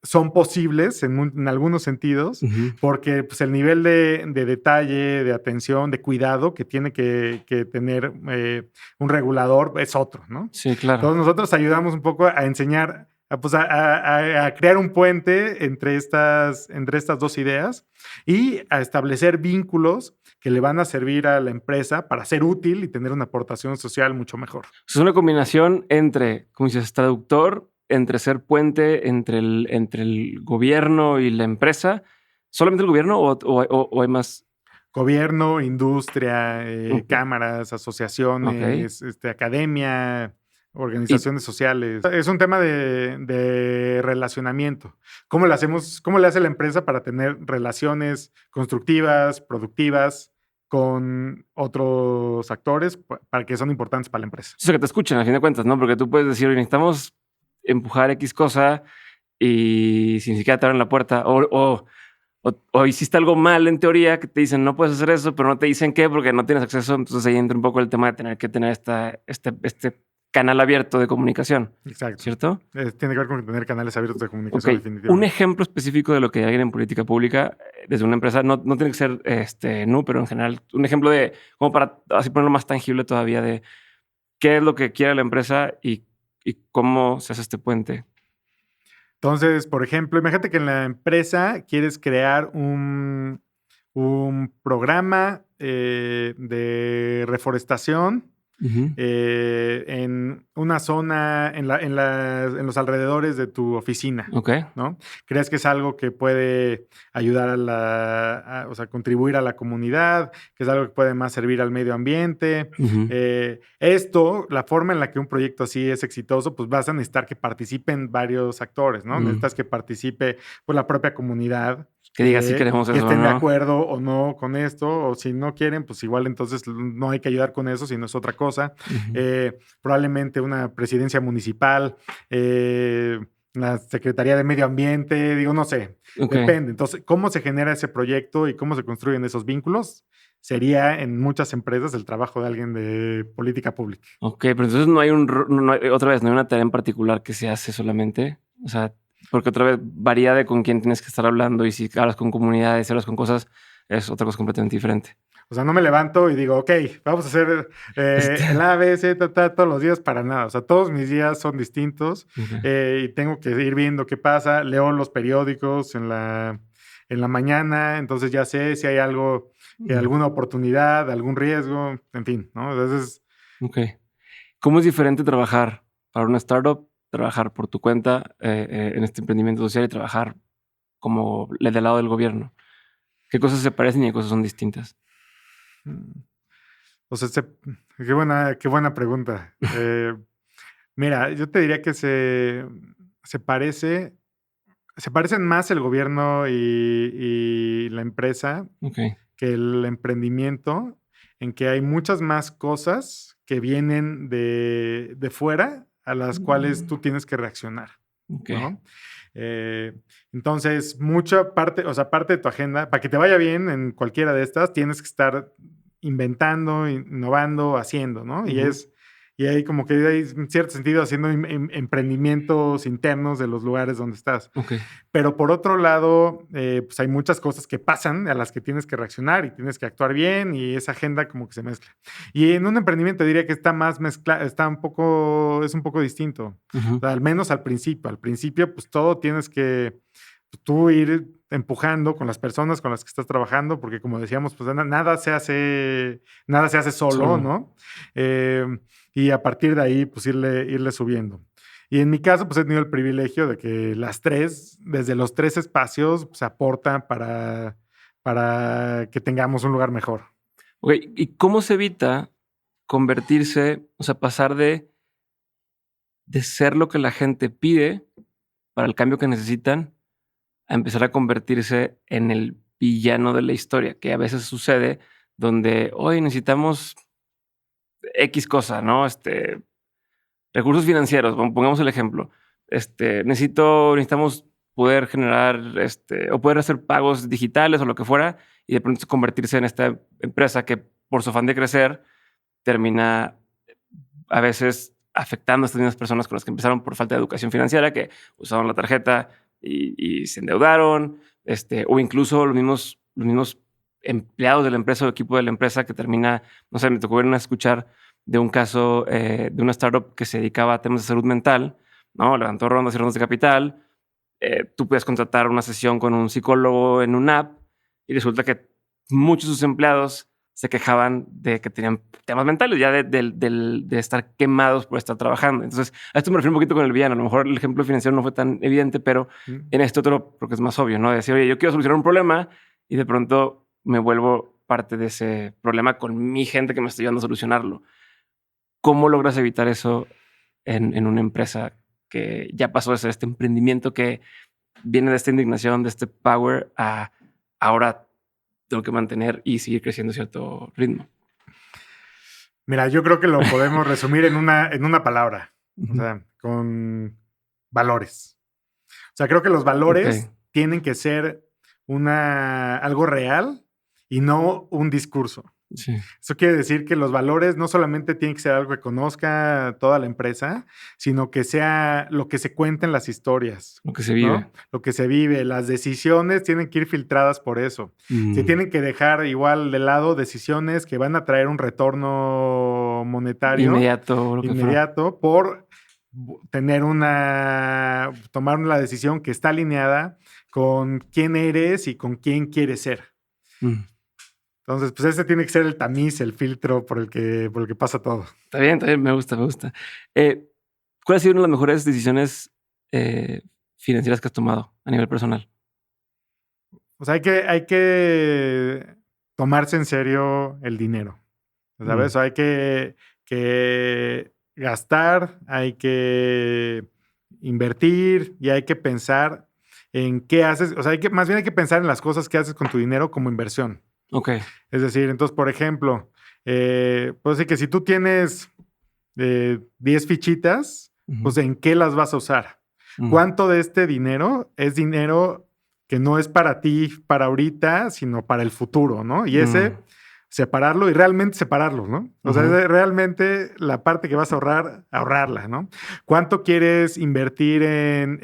son posibles en algunos sentidos, Ujú. porque pues, el nivel de detalle, de atención, de cuidado que tiene que tener un regulador es otro, ¿no? Sí, claro. Entonces nosotros ayudamos un poco a enseñar, a crear un puente entre estas dos ideas y a establecer vínculos que le van a servir a la empresa para ser útil y tener una aportación social mucho mejor. Es una combinación entre, como dices, traductor, entre ser puente entre el gobierno y la empresa. ¿Solamente el gobierno o hay más? Gobierno, industria, Ok. cámaras, asociaciones, academia, Y, organizaciones sociales. Es un tema de relacionamiento. ¿Cómo le hace la empresa para tener relaciones constructivas, productivas con otros actores para que son importantes para la empresa? eso que te escuchen, a fin de cuentas, ¿no? Porque tú puedes decir, "Oye, necesitamos empujar X cosa y sin siquiera te abren la puerta. O hiciste algo mal en teoría que te dicen no puedes hacer eso, pero no te dicen qué porque no tienes acceso. Entonces ahí entra un poco el tema de tener que tener este canal abierto de comunicación, Exacto. ¿cierto? Tiene que ver con tener canales abiertos de Ok, comunicación, un definitivamente. ejemplo específico de lo que hay en política pública desde una empresa, no tiene que ser NU, pero en general, un ejemplo de, como para así ponerlo más tangible todavía, de qué es lo que quiere la empresa y cómo se hace este puente. Entonces, por ejemplo, imagínate que en la empresa quieres crear un programa de reforestación Ujú. en una zona, en los alrededores de tu oficina, Ok. ¿no? ¿Crees que es algo que puede ayudar o sea, contribuir a la comunidad, que es algo que puede más servir al medio ambiente? Ujú. La forma en la que un proyecto así es exitoso, pues vas a necesitar que participen varios actores, ¿no? Mm. Necesitas que participe pues, la propia comunidad, Que diga si queremos que eso o estén de no. acuerdo o no con esto, o si no quieren, pues igual entonces no hay que ayudar con eso, sino es otra cosa. Ujú. Probablemente una presidencia municipal, la Secretaría de Medio Ambiente, digo, no sé, Ok. depende. Entonces, ¿cómo se genera ese proyecto y cómo se construyen esos vínculos? Sería en muchas empresas el trabajo de alguien de política pública. Ok, pero entonces no hay otra vez, no hay una tarea en particular que se hace solamente. O sea, porque otra vez varía de con quién tienes que estar hablando y si hablas con comunidades, si hablas con cosas, es otra cosa completamente diferente. O sea, no me levanto y digo, ok, vamos a hacer el A, B, C, todos los días para nada. O sea, todos mis días son distintos y tengo que ir viendo qué pasa. Leo los periódicos en la mañana, entonces ya sé si hay algo, alguna oportunidad, algún riesgo, en fin, ¿no? Entonces... Ok. ¿Cómo es diferente trabajar para una startup, trabajar por tu cuenta en este emprendimiento social y trabajar como del lado del gobierno? ¿Qué cosas se parecen y qué cosas son distintas? O sea, qué buena pregunta. Mira, yo te diría que se parecen más el gobierno y la empresa que el emprendimiento, en que hay muchas más cosas que vienen de fuera a las cuales tú tienes que reaccionar, ¿no? Entonces, mucha parte, o sea, parte de tu agenda, para que te vaya bien en cualquiera de estas, tienes que estar inventando, innovando, haciendo, ¿no? Y hay como que hay en cierto sentido haciendo emprendimientos internos de los lugares donde estás. Pero por otro lado, pues hay muchas cosas que pasan a las que tienes que reaccionar y tienes que actuar bien y esa agenda como que se mezcla. Y en un emprendimiento diría que está más mezclado, es un poco distinto. O sea, al menos al principio. Al principio, pues todo tienes que tú ir empujando con las personas con las que estás trabajando, porque como decíamos, pues nada se hace solo, ¿no? Y a partir de ahí, pues irle subiendo. Y en mi caso, pues he tenido el privilegio de que desde los tres espacios, pues aportan para que tengamos un lugar mejor. Ok, ¿y cómo se evita convertirse, o sea, pasar de ser lo que la gente pide para el cambio que necesitan a empezar a convertirse en el villano de la historia, que a veces sucede donde hoy necesitamos X cosa, ¿no? Recursos financieros, pongamos el ejemplo. Necesitamos poder generar, o poder hacer pagos digitales o lo que fuera, y de pronto convertirse en esta empresa que por su afán de crecer termina a veces afectando a estas mismas personas con las que empezaron por falta de educación financiera, que usaron la tarjeta y se endeudaron, o incluso los mismos empleados de la empresa o equipo de la empresa que termina, no sé, me tocó ver escuchar de un caso de una startup que se dedicaba a temas de salud mental, ¿no? Levantó rondas y rondas de capital. Tú puedes contratar una sesión con un psicólogo en una app y resulta que muchos de sus empleados se quejaban de que tenían temas mentales, ya de estar quemados por estar trabajando. Entonces, a esto me refiero un poquito con el villano. A lo mejor el ejemplo financiero no fue tan evidente, pero en este otro creo que es más obvio, ¿no? Decir, oye, yo quiero solucionar un problema y de pronto me vuelvo parte de ese problema con mi gente que me está ayudando a solucionarlo. ¿Cómo logras evitar eso en una empresa que ya pasó de ser este emprendimiento que viene de esta indignación, de este power, a ahora tengo que mantener y seguir creciendo a cierto ritmo? Mira, yo creo que lo podemos resumir en una palabra, o sea, con valores. O sea, creo que los valores tienen que ser algo real y no un discurso. Sí. Eso quiere decir que los valores no solamente tienen que ser algo que conozca toda la empresa, sino que sea lo que se cuenta en las historias. Lo que se vive. ¿No? Lo que se vive. Las decisiones tienen que ir filtradas por eso. Se tienen que dejar igual de lado decisiones que van a traer un retorno monetario inmediato por tomar una decisión que está alineada con quién eres y con quién quieres ser. Entonces, pues ese tiene que ser el tamiz, el filtro por el que pasa todo. Está bien, me gusta. ¿Cuál ha sido una de las mejores decisiones financieras que has tomado a nivel personal? O sea, hay que tomarse en serio el dinero, ¿sabes? O sea, hay que gastar, hay que invertir y hay que pensar en qué haces. O sea, más bien hay que pensar en las cosas que haces con tu dinero como inversión. Ok. Es decir, entonces, por ejemplo, pues sí que si tú tienes 10 fichitas, pues ¿en qué las vas a usar? ¿Cuánto de este dinero es dinero que no es para ti, para ahorita, sino para el futuro, ¿no? Y ese, separarlo y realmente separarlo, ¿no? O sea, realmente la parte que vas a ahorrar, ahorrarla, ¿no? ¿Cuánto quieres invertir en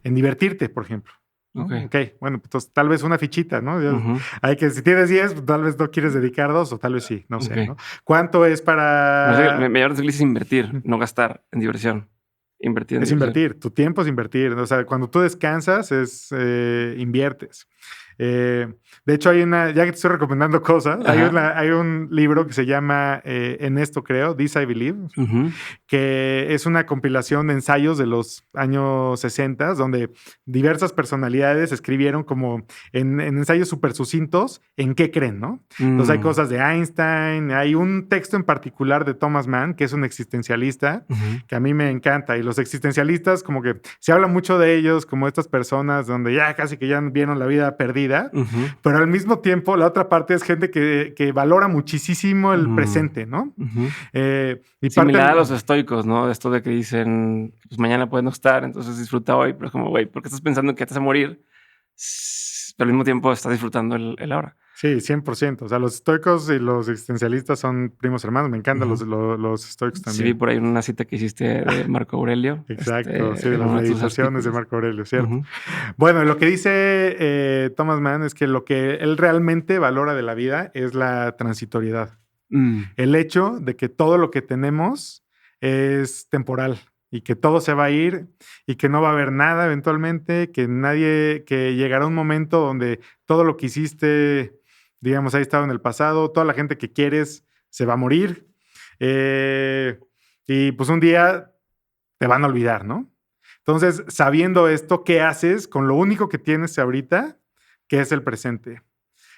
divertirte, por ejemplo? ¿no? Ok. Ok, bueno, pues entonces, tal vez una fichita, ¿no? Ujú. Hay que, si tienes 10, pues, tal vez no quieres dedicar 2 o tal vez sí, no sé, Ok. ¿no? ¿Cuánto es Me para...? llama la atención que dices invertir, Ujú. no gastar en diversión. Invertir en Es diversión. invertir, tu tiempo es invertir. O sea, cuando tú descansas, inviertes. De hecho, ya que te estoy recomendando cosas, Ajá. hay un libro que se llama En esto creo, This I Believe, Ujú. que es una compilación de ensayos de los años 60, donde diversas personalidades escribieron como en ensayos súper sucintos en qué creen, ¿no? Entonces hay Mm. cosas de Einstein, hay un texto en particular de Thomas Mann, que es un existencialista, Ujú. que a mí me encanta. Y los existencialistas, como que se habla mucho de ellos como estas personas donde ya casi que ya vieron la vida perdida, Ujú. pero al mismo tiempo la otra parte es gente que valora muchísimo el Mm. presente, ¿no? Ujú. Y parte... Similar a los estoicos, ¿no? Esto de que dicen, pues mañana puede no estar, entonces disfruta hoy, pero es como, güey, ¿por qué estás pensando en que te vas a morir? Pero al mismo tiempo estás disfrutando el ahora. Sí, 100%. O sea, los estoicos y los existencialistas son primos hermanos. Me encantan Ujú. los estoicos Sí vi también. por ahí una cita que hiciste de Marco Aurelio, Exacto, sí, de en las uno de tus meditaciones de artículos. Marco Aurelio, ¿cierto? Ujú. Bueno, lo que dice Thomas Mann es que lo que él realmente valora de la vida es la transitoriedad. Mm. El hecho de que todo lo que tenemos es temporal y que todo se va a ir y que no va a haber nada eventualmente, que llegará un momento donde todo lo que hiciste, digamos, ha estado en el pasado, toda la gente que quieres se va a morir, eh, y pues un día te van a olvidar, ¿no? Entonces, sabiendo esto, ¿qué haces con lo único que tienes ahorita, que es el presente?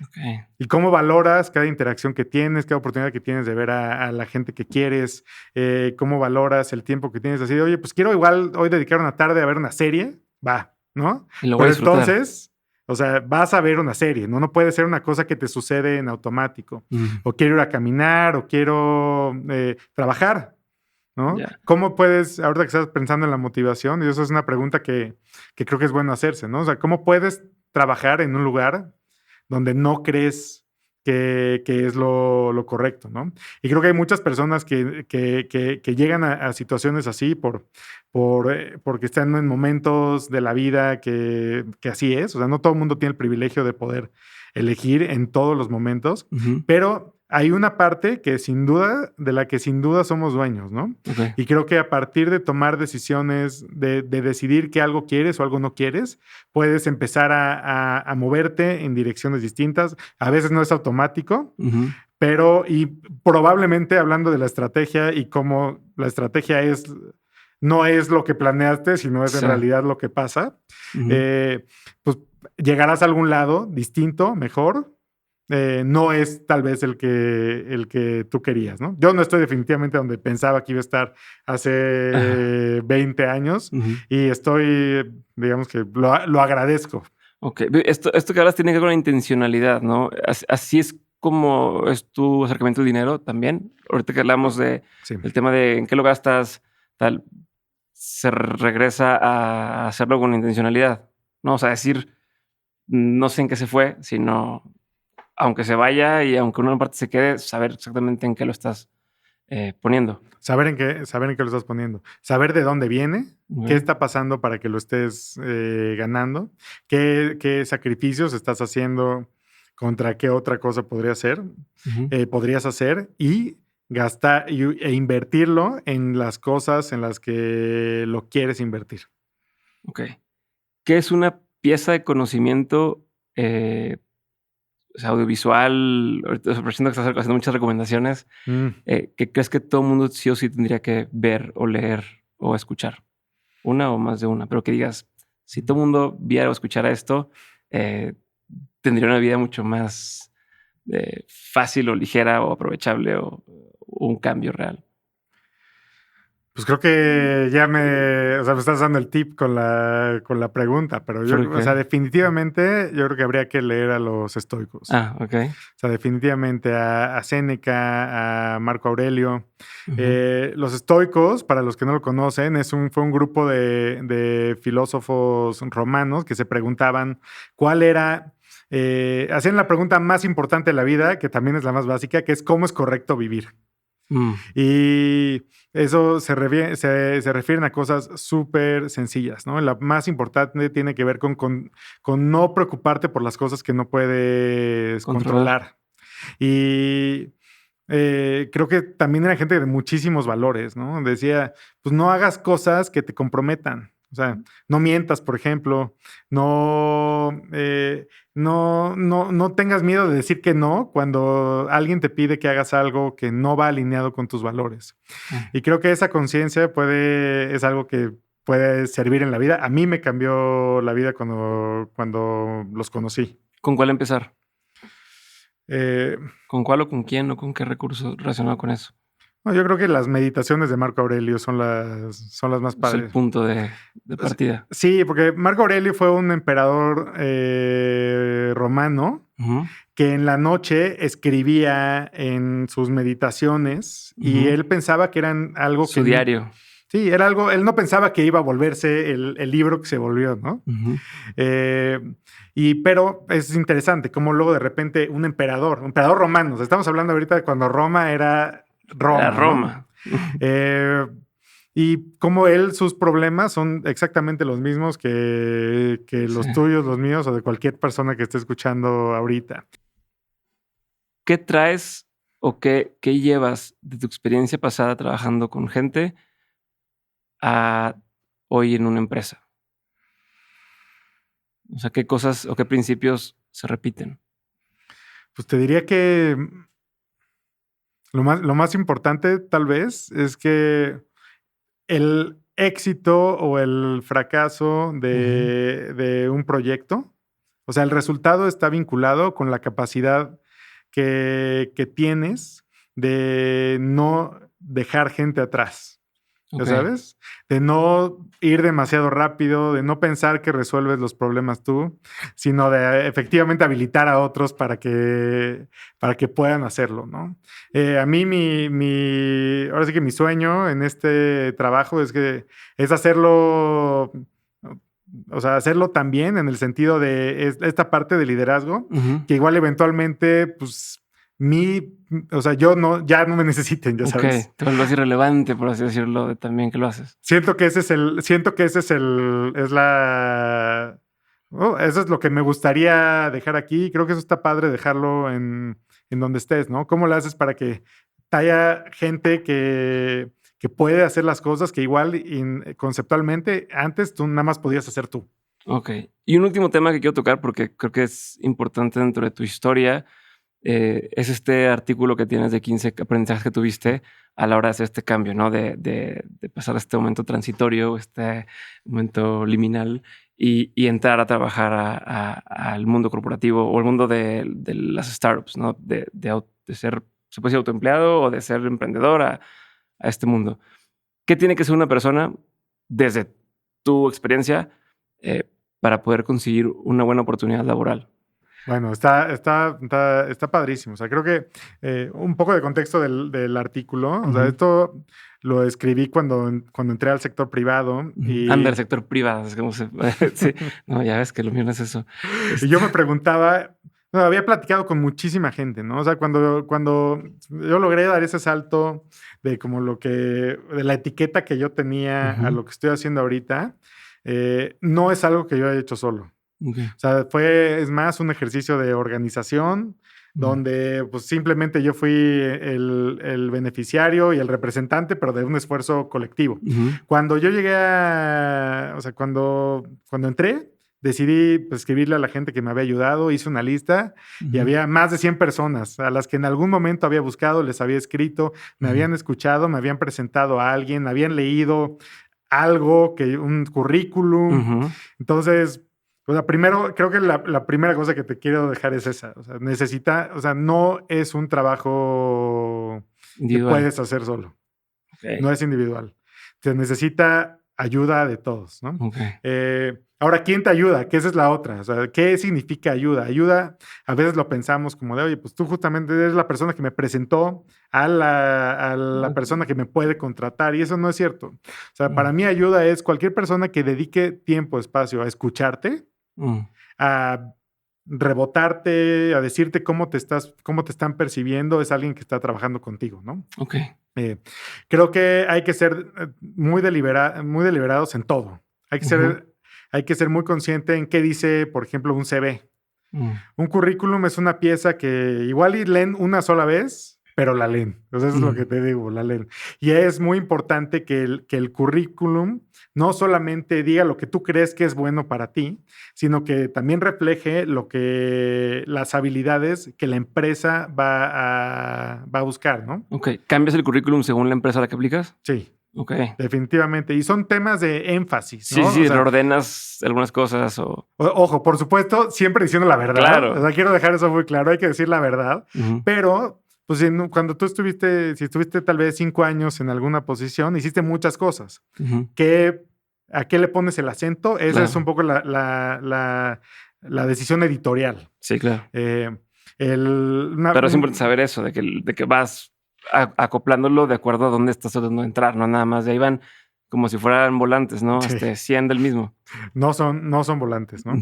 Ok. Y cómo valoras cada interacción que tienes, cada oportunidad que tienes de ver a la gente que quieres, cómo valoras el tiempo que tienes. Así de, oye, pues quiero igual hoy dedicar una tarde a ver una serie, va, ¿no? Y lo voy a Pero disfrutar. entonces, o sea, vas a ver una serie, ¿no? No puede ser una cosa que te sucede en automático. Mm. O quiero ir a caminar, o quiero trabajar, ¿no? Ya. ¿Cómo puedes, ahorita que estás pensando en la motivación, y eso es una pregunta que creo que es bueno hacerse, ¿no? O sea, ¿cómo puedes trabajar en un lugar donde no crees que es lo correcto, ¿no? Y creo que hay muchas personas que llegan a situaciones así porque están en momentos de la vida que así es. O sea, no todo el mundo tiene el privilegio de poder elegir en todos los momentos, Ujú. pero hay una parte que sin duda, de la que sin duda somos dueños, ¿no? Ok. Y creo que a partir de tomar decisiones, de decidir que algo quieres o algo no quieres, puedes empezar a moverte en direcciones distintas. A veces no es automático, Ujú. pero y probablemente hablando de la estrategia y cómo la estrategia no es lo que planeaste, sino es en Sí. realidad lo que pasa, Ujú. pues llegarás a algún lado distinto, mejor. No es tal vez el que tú querías, ¿no? Yo no estoy definitivamente donde pensaba que iba a estar Ajá. hace 20 años Ujú. y estoy, digamos que lo agradezco. Ok. Esto que hablas tiene que ver con la intencionalidad, ¿no? Así es como es tu acercamiento al dinero también. Ahorita que hablamos Sí. del tema de en qué lo gastas, tal, se regresa a hacerlo con intencionalidad, ¿no? O sea, decir, no sé en qué se fue, sino aunque se vaya y aunque una parte se quede, saber exactamente en qué lo estás poniendo. Saber en qué lo estás poniendo. Saber de dónde viene, qué Okey. está pasando para que lo estés ganando, qué sacrificios estás haciendo contra qué otra cosa Ujú. podrías hacer y gastar e invertirlo en las cosas en las que lo quieres invertir. Okey. ¿Qué es una pieza de conocimiento, o sea, audiovisual? Ahorita aprovechando que estás haciendo muchas recomendaciones, Mm. que crees que todo mundo sí o sí tendría que ver, o leer, o escuchar? Una o más de una, pero que digas, si todo mundo viera o escuchara esto, eh, tendría una vida mucho más, fácil, o ligera, o aprovechable, o un cambio real. Pues creo que o sea, me estás dando el tip con la pregunta, pero yo, ¿Por o sea, qué? definitivamente yo creo que habría que leer a los estoicos. Ah, okey. O sea, definitivamente a Séneca, a Marco Aurelio. Ujú. Los estoicos, para los que no lo conocen, fue un grupo de filósofos romanos que se preguntaban cuál era, hacían la pregunta más importante de la vida, que también es la más básica, que es cómo es correcto vivir. Y eso se refieren a cosas súper sencillas, ¿no? La más importante tiene que ver con no preocuparte por las cosas que no puedes controlar. Y creo que también era gente de muchísimos valores, ¿no? Decía, pues no hagas cosas que te comprometan. O sea, no mientas, por ejemplo, no tengas miedo de decir que no cuando alguien te pide que hagas algo que no va alineado con tus valores. Y creo que esa conciencia es algo que puede servir en la vida. A mí me cambió la vida cuando los conocí. ¿Con cuál empezar? Eh, ¿Con cuál o con quién o con qué recurso relacionado con eso? No, yo creo que las meditaciones de Marco Aurelio son las más padres. Es el punto de partida. Sí, porque Marco Aurelio fue un emperador romano que en la noche escribía en sus meditaciones y él pensaba que eran algo Su diario. Sí, era algo, él no pensaba que iba a volverse el libro que se volvió, ¿no? Pero es interesante cómo luego de repente un emperador romano, o sea, estamos hablando ahorita de cuando Roma era Roma. Era Roma. ¿No? Y como sus problemas son exactamente los mismos que los tuyos, los míos o de cualquier persona que esté escuchando ahorita. ¿Qué traes o qué llevas de tu experiencia pasada trabajando con gente a hoy en una empresa? O sea, ¿qué cosas o qué principios se repiten? Pues te diría que lo más importante tal vez es que el éxito o el fracaso de un proyecto, o sea, el resultado está vinculado con la capacidad que tienes de no dejar gente atrás. ¿Ya sabes? De no ir demasiado rápido, de no pensar que resuelves los problemas tú, sino de efectivamente habilitar a otros para que puedan hacerlo, ¿no? A mí ahora sí que mi sueño en este trabajo es hacerlo, o sea, hacerlo también en el sentido de esta parte de liderazgo, que igual eventualmente, pues, o sea, ya no me necesiten, ya sabes. Te vuelvas irrelevante, por así decirlo, de también que lo haces. Siento que eso es lo que me gustaría dejar aquí. Creo que eso está padre dejarlo en donde estés, ¿no? ¿Cómo lo haces para que haya gente que puede hacer las cosas que igual conceptualmente antes tú nada más podías hacer tú? Ok. Y un último tema que quiero tocar porque creo que es importante dentro de tu historia. Es este artículo que tienes de 15 aprendizajes que tuviste a la hora de hacer este cambio, ¿no? De pasar a este momento transitorio, este momento liminal y entrar a trabajar al mundo corporativo o al mundo de las startups, ¿no? De ser, se puede decir, autoempleado o de ser emprendedor a este mundo. ¿Qué tiene que ser una persona desde tu experiencia para poder conseguir una buena oportunidad laboral? Bueno, está padrísimo. O sea, creo que un poco de contexto del artículo. O sea, esto lo escribí cuando entré al sector privado. Anda, el sector privado. Es como sí. No, ya ves que lo mío no es eso. Y yo me preguntaba, había platicado con muchísima gente, ¿no? O sea, cuando yo logré dar ese salto de como de la etiqueta que yo tenía a lo que estoy haciendo ahorita, no es algo que yo haya hecho solo. O sea, es más un ejercicio de organización donde pues simplemente yo fui el beneficiario y el representante, pero de un esfuerzo colectivo. Cuando yo llegué o sea, cuando entré, decidí pues, escribirle a la gente que me había ayudado, hice una lista y había más de 100 personas a las que en algún momento había buscado, les había escrito, me habían escuchado, me habían presentado a alguien, habían leído algo, un currículum. Entonces, o sea, primero, creo que la primera cosa que te quiero dejar es esa. O sea, no es un trabajo individual que puedes hacer solo. No es individual. Se necesita ayuda de todos, ¿no? Ahora, ¿quién te ayuda? Que esa es la otra. O sea, ¿qué significa ayuda? Ayuda, a veces lo pensamos como de, oye, pues tú justamente eres la persona que me presentó a la persona que me puede contratar. Y eso no es cierto. O sea, para mí ayuda es cualquier persona que dedique tiempo, espacio a escucharte, a rebotarte, a decirte cómo te están percibiendo, es alguien que está trabajando contigo, ¿no? Ok. Creo que hay que ser muy deliberados en todo. Hay que ser muy consciente en qué dice, por ejemplo, un CV. Un currículum es una pieza que igual y leen una sola vez, pero la leen. Entonces, eso es lo que te digo, la leen. Y es muy importante que el currículum no solamente diga lo que tú crees que es bueno para ti, sino que también refleje las habilidades que la empresa va a buscar, ¿no? Ok. ¿Cambias el currículum según la empresa a la que aplicas? Sí. Ok. Definitivamente. Y son temas de énfasis, ¿no? Sí, reordenas algunas cosas o... Ojo, por supuesto, siempre diciendo la verdad. Claro. O sea, quiero dejar eso muy claro. Hay que decir la verdad. Pero, pues, cuando tú si estuviste tal vez 5 años en alguna posición, hiciste muchas cosas. ¿A qué le pones el acento? Esa es un poco la decisión editorial. Sí, claro. Pero es importante saber eso, de que vas acoplándolo de acuerdo a dónde estás tratando de entrar, no nada más de ahí van como si fueran volantes, ¿no? Sí. 100 del mismo. No son volantes, ¿no?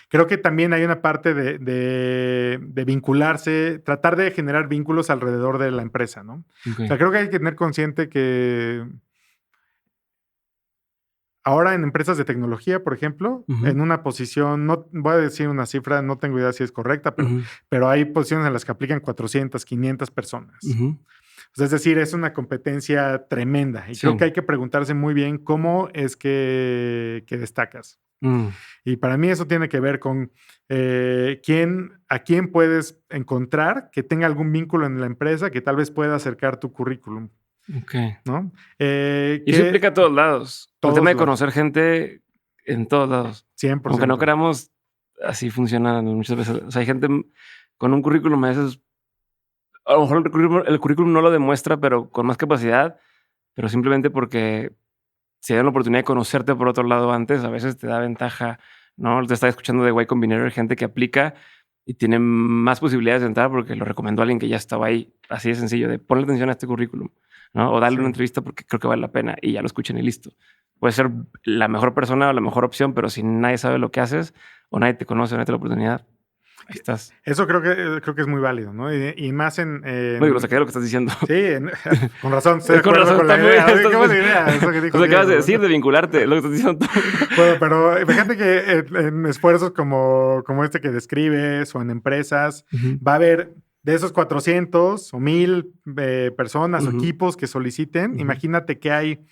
Creo que también hay una parte de vincularse, tratar de generar vínculos alrededor de la empresa, ¿no? O sea, creo que hay que tener consciente que ahora en empresas de tecnología, por ejemplo, en una posición, no voy a decir una cifra, no tengo idea si es correcta, pero hay posiciones en las que aplican 400, 500 personas. O sea, es decir, es una competencia tremenda. Y creo que hay que preguntarse muy bien cómo es que destacas. Y para mí eso tiene que ver con a quién puedes encontrar que tenga algún vínculo en la empresa que tal vez pueda acercar tu currículum. Ok. ¿No? Y eso implica a todos lados. El tema de conocer gente en todos lados. 100%. Aunque no queramos, así funciona muchas veces. O sea, hay gente con un currículum a veces, a lo mejor el currículum no lo demuestra, pero con más capacidad, pero simplemente porque si hay una oportunidad de conocerte por otro lado antes, a veces te da ventaja, ¿no? Te estaba escuchando de Y Combinator, gente que aplica y tiene más posibilidades de entrar porque lo recomendó alguien que ya estaba ahí. Así de sencillo, de ponle atención a este currículum, ¿no? O darle una entrevista porque creo que vale la pena y ya lo escuchen y listo. Puede ser la mejor persona o la mejor opción, pero si nadie sabe lo que haces o nadie te conoce o nadie te da la oportunidad, ahí estás. Eso creo que es muy válido, ¿no? Y más en... No, digo, lo saqué de lo que estás diciendo. Sí, con razón. Estoy de acuerdo con la idea. Qué buena idea. Eso que dijo. Lo acabas de decir, de vincularte, lo que estás diciendo. Bueno, pero fíjate que en esfuerzos como este que describes o en empresas, va a haber de esos 400 o 1000 personas o equipos que soliciten. Imagínate que hay,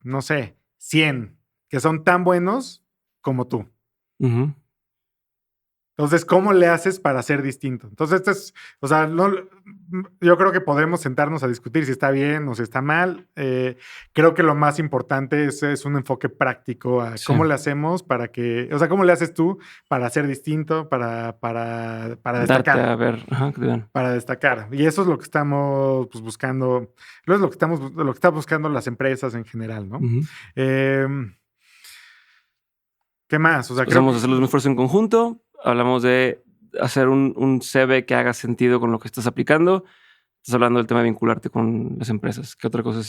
no sé, 100 que son tan buenos como tú. Entonces, ¿cómo le haces para ser distinto? Entonces, o sea, yo creo que podemos sentarnos a discutir si está bien o si está mal. Creo que lo más importante es un enfoque práctico a cómo le hacemos para que, o sea, cómo le haces tú para ser distinto, para destacar. Darte a ver, para destacar. Y eso es lo que estamos buscando, es lo que están buscando las empresas en general, ¿no? ¿Qué más? O sea, vamos a hacer un esfuerzo en conjunto. Hablamos de hacer un CV que haga sentido con lo que estás aplicando. Estás hablando del tema de vincularte con las empresas. ¿Qué otra cosa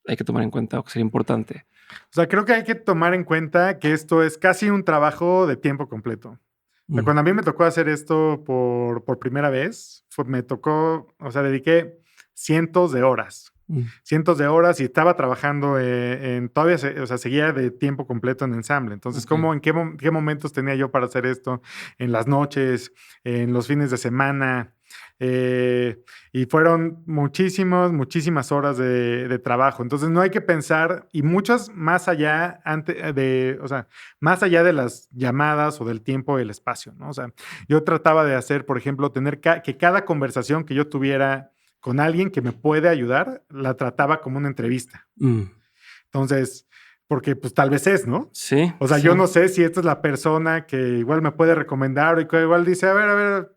hay que tomar en cuenta o que sería importante? O sea, creo que hay que tomar en cuenta que esto es casi un trabajo de tiempo completo. O sea, cuando a mí me tocó hacer esto por primera vez, dediqué cientos de horas. Cientos de horas y estaba trabajando seguía de tiempo completo en ensamble. Entonces, ¿en qué momentos tenía yo para hacer esto? En las noches, en los fines de semana. Y fueron muchísimas horas de trabajo. Entonces, no hay que pensar, y muchas más allá más allá de las llamadas o del tiempo y el espacio, ¿no? O sea, yo trataba de hacer, por ejemplo, que cada conversación que yo tuviera con alguien que me puede ayudar, la trataba como una entrevista. Entonces, porque pues tal vez es, ¿no? Sí. O sea, yo no sé si esta es la persona que igual me puede recomendar o que igual dice, a ver,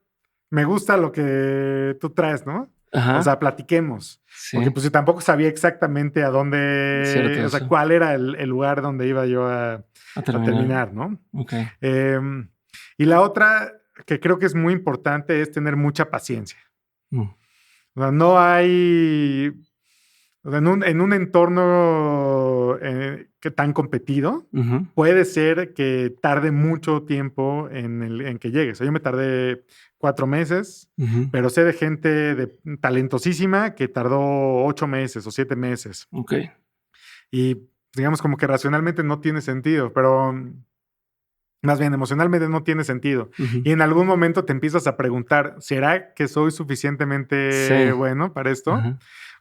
me gusta lo que tú traes, ¿no? Ajá. O sea, platiquemos. Sí. Porque pues yo tampoco sabía exactamente a dónde, cuál era el lugar donde iba yo a terminar, ¿no? Okay. Y la otra que creo que es muy importante es tener mucha paciencia. O sea, no hay... en un entorno que tan competido, puede ser que tarde mucho tiempo en que llegues. O sea, yo me tardé 4 meses, pero sé de gente talentosísima que tardó 8 meses o 7 meses. Ok. Y digamos como que racionalmente no tiene sentido, pero más bien emocionalmente no tiene sentido. Y en algún momento te empiezas a preguntar, ¿será que soy suficientemente bueno para esto?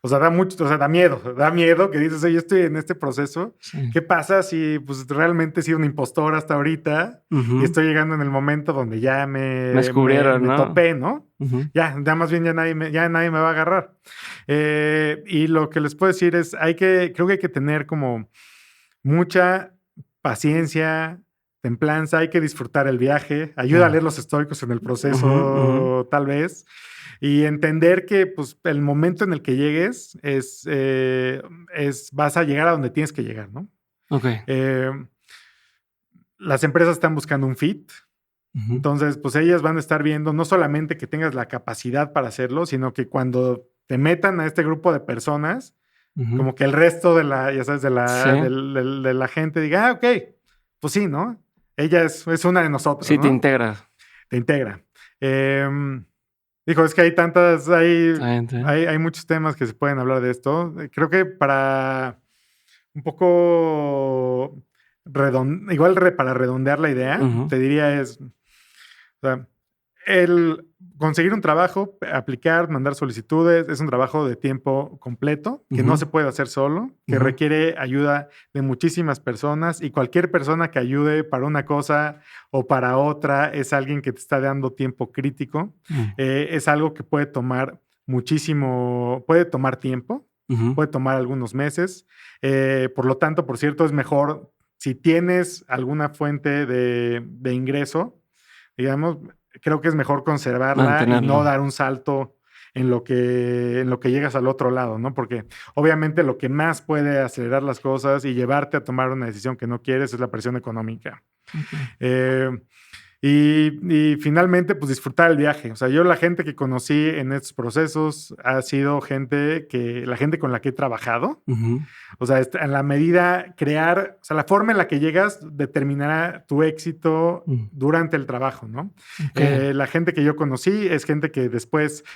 O sea, da miedo que dices, oye, estoy en este proceso. Sí. ¿Qué pasa si pues realmente he sido un impostor hasta ahorita y estoy llegando en el momento donde ya me descubrieron, ¿no? topé, ¿no? Ya más bien ya nadie me va a agarrar. Y lo que les puedo decir es, creo que hay que tener como mucha paciencia, templanza, hay que disfrutar el viaje, ayuda a leer los estoicos en el proceso, tal vez, y entender que pues, el momento en el que llegues vas a llegar a donde tienes que llegar, ¿no? Ok. Las empresas están buscando un fit, entonces pues ellas van a estar viendo no solamente que tengas la capacidad para hacerlo, sino que cuando te metan a este grupo de personas, como que el resto de la, ya sabes, de la gente diga, ok, pues sí, ¿no? Ella es una de nosotros. Sí, ¿no? te integra. Te integra. Dijo, es que hay muchos temas que se pueden hablar de esto. Creo que para un poco para redondear la idea, te diría o sea, el conseguir un trabajo, aplicar, mandar solicitudes, es un trabajo de tiempo completo, que no se puede hacer solo, que requiere ayuda de muchísimas personas y cualquier persona que ayude para una cosa o para otra es alguien que te está dando tiempo crítico. Es algo que puede tomar tiempo, puede tomar algunos meses. Por lo tanto, por cierto, es mejor si tienes alguna fuente de ingreso, digamos, creo que es mejor conservarla y no dar un salto en lo que llegas al otro lado, ¿no? Porque obviamente lo que más puede acelerar las cosas y llevarte a tomar una decisión que no quieres es la presión económica. Y finalmente, pues disfrutar el viaje. O sea, yo la gente que conocí en estos procesos ha sido la gente con la que he trabajado. O sea, en la medida o sea, la forma en la que llegas determinará tu éxito durante el trabajo, ¿no? La gente que yo conocí es gente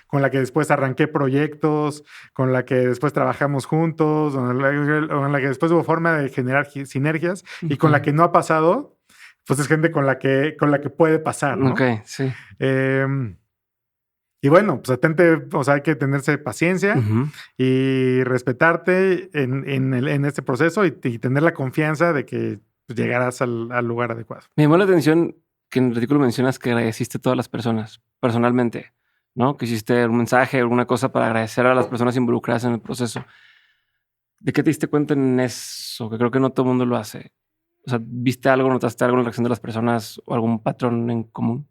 con la que después arranqué proyectos, con la que después trabajamos juntos, o en la que después hubo forma de generar sinergias y con la que no ha pasado, pues es gente con la que puede pasar, ¿no? Ok, sí. Y bueno, pues o sea, hay que tenerse paciencia y respetarte en este proceso y tener la confianza de que pues, llegarás al lugar adecuado. Me llamó la atención que en el artículo mencionas que agradeciste a todas las personas personalmente, ¿no? Que hiciste un mensaje, alguna cosa para agradecer a las personas involucradas en el proceso. ¿De qué te diste cuenta en eso? Que creo que no todo el mundo lo hace. O sea, ¿viste algo, notaste algo en la reacción de las personas o algún patrón en común?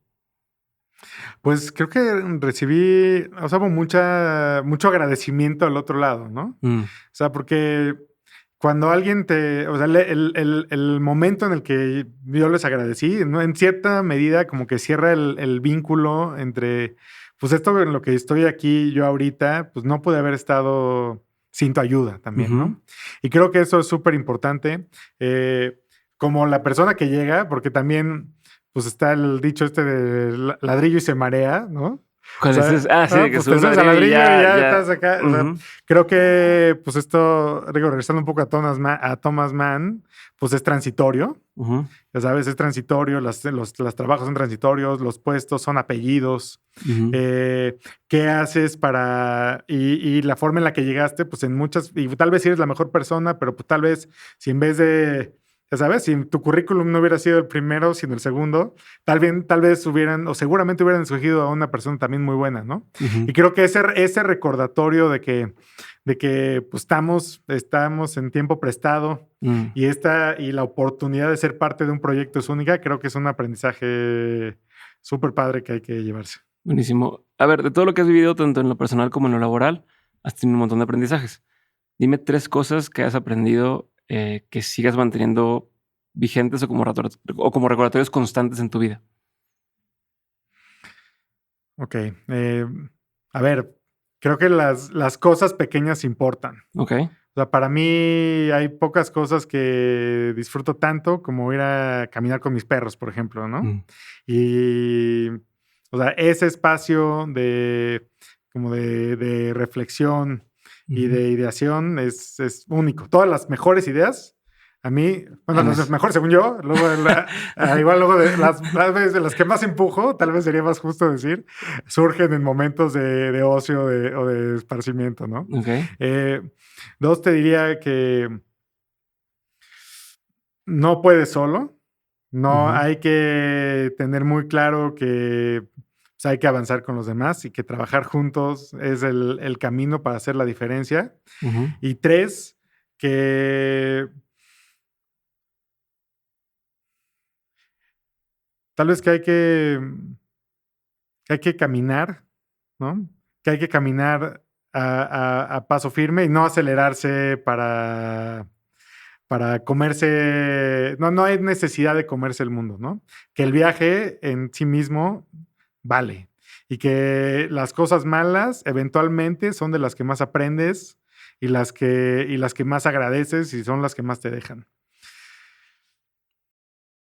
Pues creo que recibí, o sea, hubo mucho agradecimiento al otro lado, ¿no? O sea, porque cuando alguien o sea, el momento en el que yo les agradecí, ¿no? En cierta medida como que cierra el vínculo entre, pues esto en lo que estoy aquí yo ahorita, pues no pude haber estado sin tu ayuda también, ¿no? Y creo que eso es súper importante. Como la persona que llega, porque también, pues está el dicho de ladrillo y se marea, ¿no? ¿Cuál es? Sí, de que pues te subes al ladrillo y ya estás acá. O sea, creo que, pues esto, regresando un poco a Thomas Mann, pues es transitorio. Ya sabes, es transitorio, los trabajos son transitorios, los puestos son apellidos. ¿Qué haces y la forma en la que llegaste, pues y tal vez si eres la mejor persona, pero pues tal vez si en vez de, ya sabes, si tu currículum no hubiera sido el primero, sino el segundo, tal vez seguramente hubieran escogido a una persona también muy buena, ¿no? Y creo que ese recordatorio de que pues, estamos en tiempo prestado y la oportunidad de ser parte de un proyecto es única, creo que es un aprendizaje súper padre que hay que llevarse. Buenísimo. A ver, de todo lo que has vivido, tanto en lo personal como en lo laboral, has tenido un montón de aprendizajes. Dime 3 cosas que has aprendido que sigas manteniendo vigentes o como recordatorios constantes en tu vida. Ok. A ver, creo que las cosas pequeñas importan. Ok. O sea, para mí hay pocas cosas que disfruto tanto como ir a caminar con mis perros, por ejemplo, ¿no? Y, o sea, ese espacio de reflexión y de ideación es único. Todas las mejores ideas, a mí, bueno, las mejores según yo, luego igual luego de las veces de las que más empujo, tal vez sería más justo decir, surgen en momentos de ocio o de esparcimiento, ¿no? Ok. Dos, te diría que no puedes solo. No, hay que tener muy claro que pues, hay que avanzar con los demás y que trabajar juntos es el camino para hacer la diferencia. Y tres, que tal vez que hay que caminar, ¿no? Que hay que caminar a paso firme y no acelerarse para comerse, no hay necesidad de comerse el mundo, ¿no? Que el viaje en sí mismo vale y que las cosas malas eventualmente son de las que más aprendes y las que más agradeces y son las que más te dejan.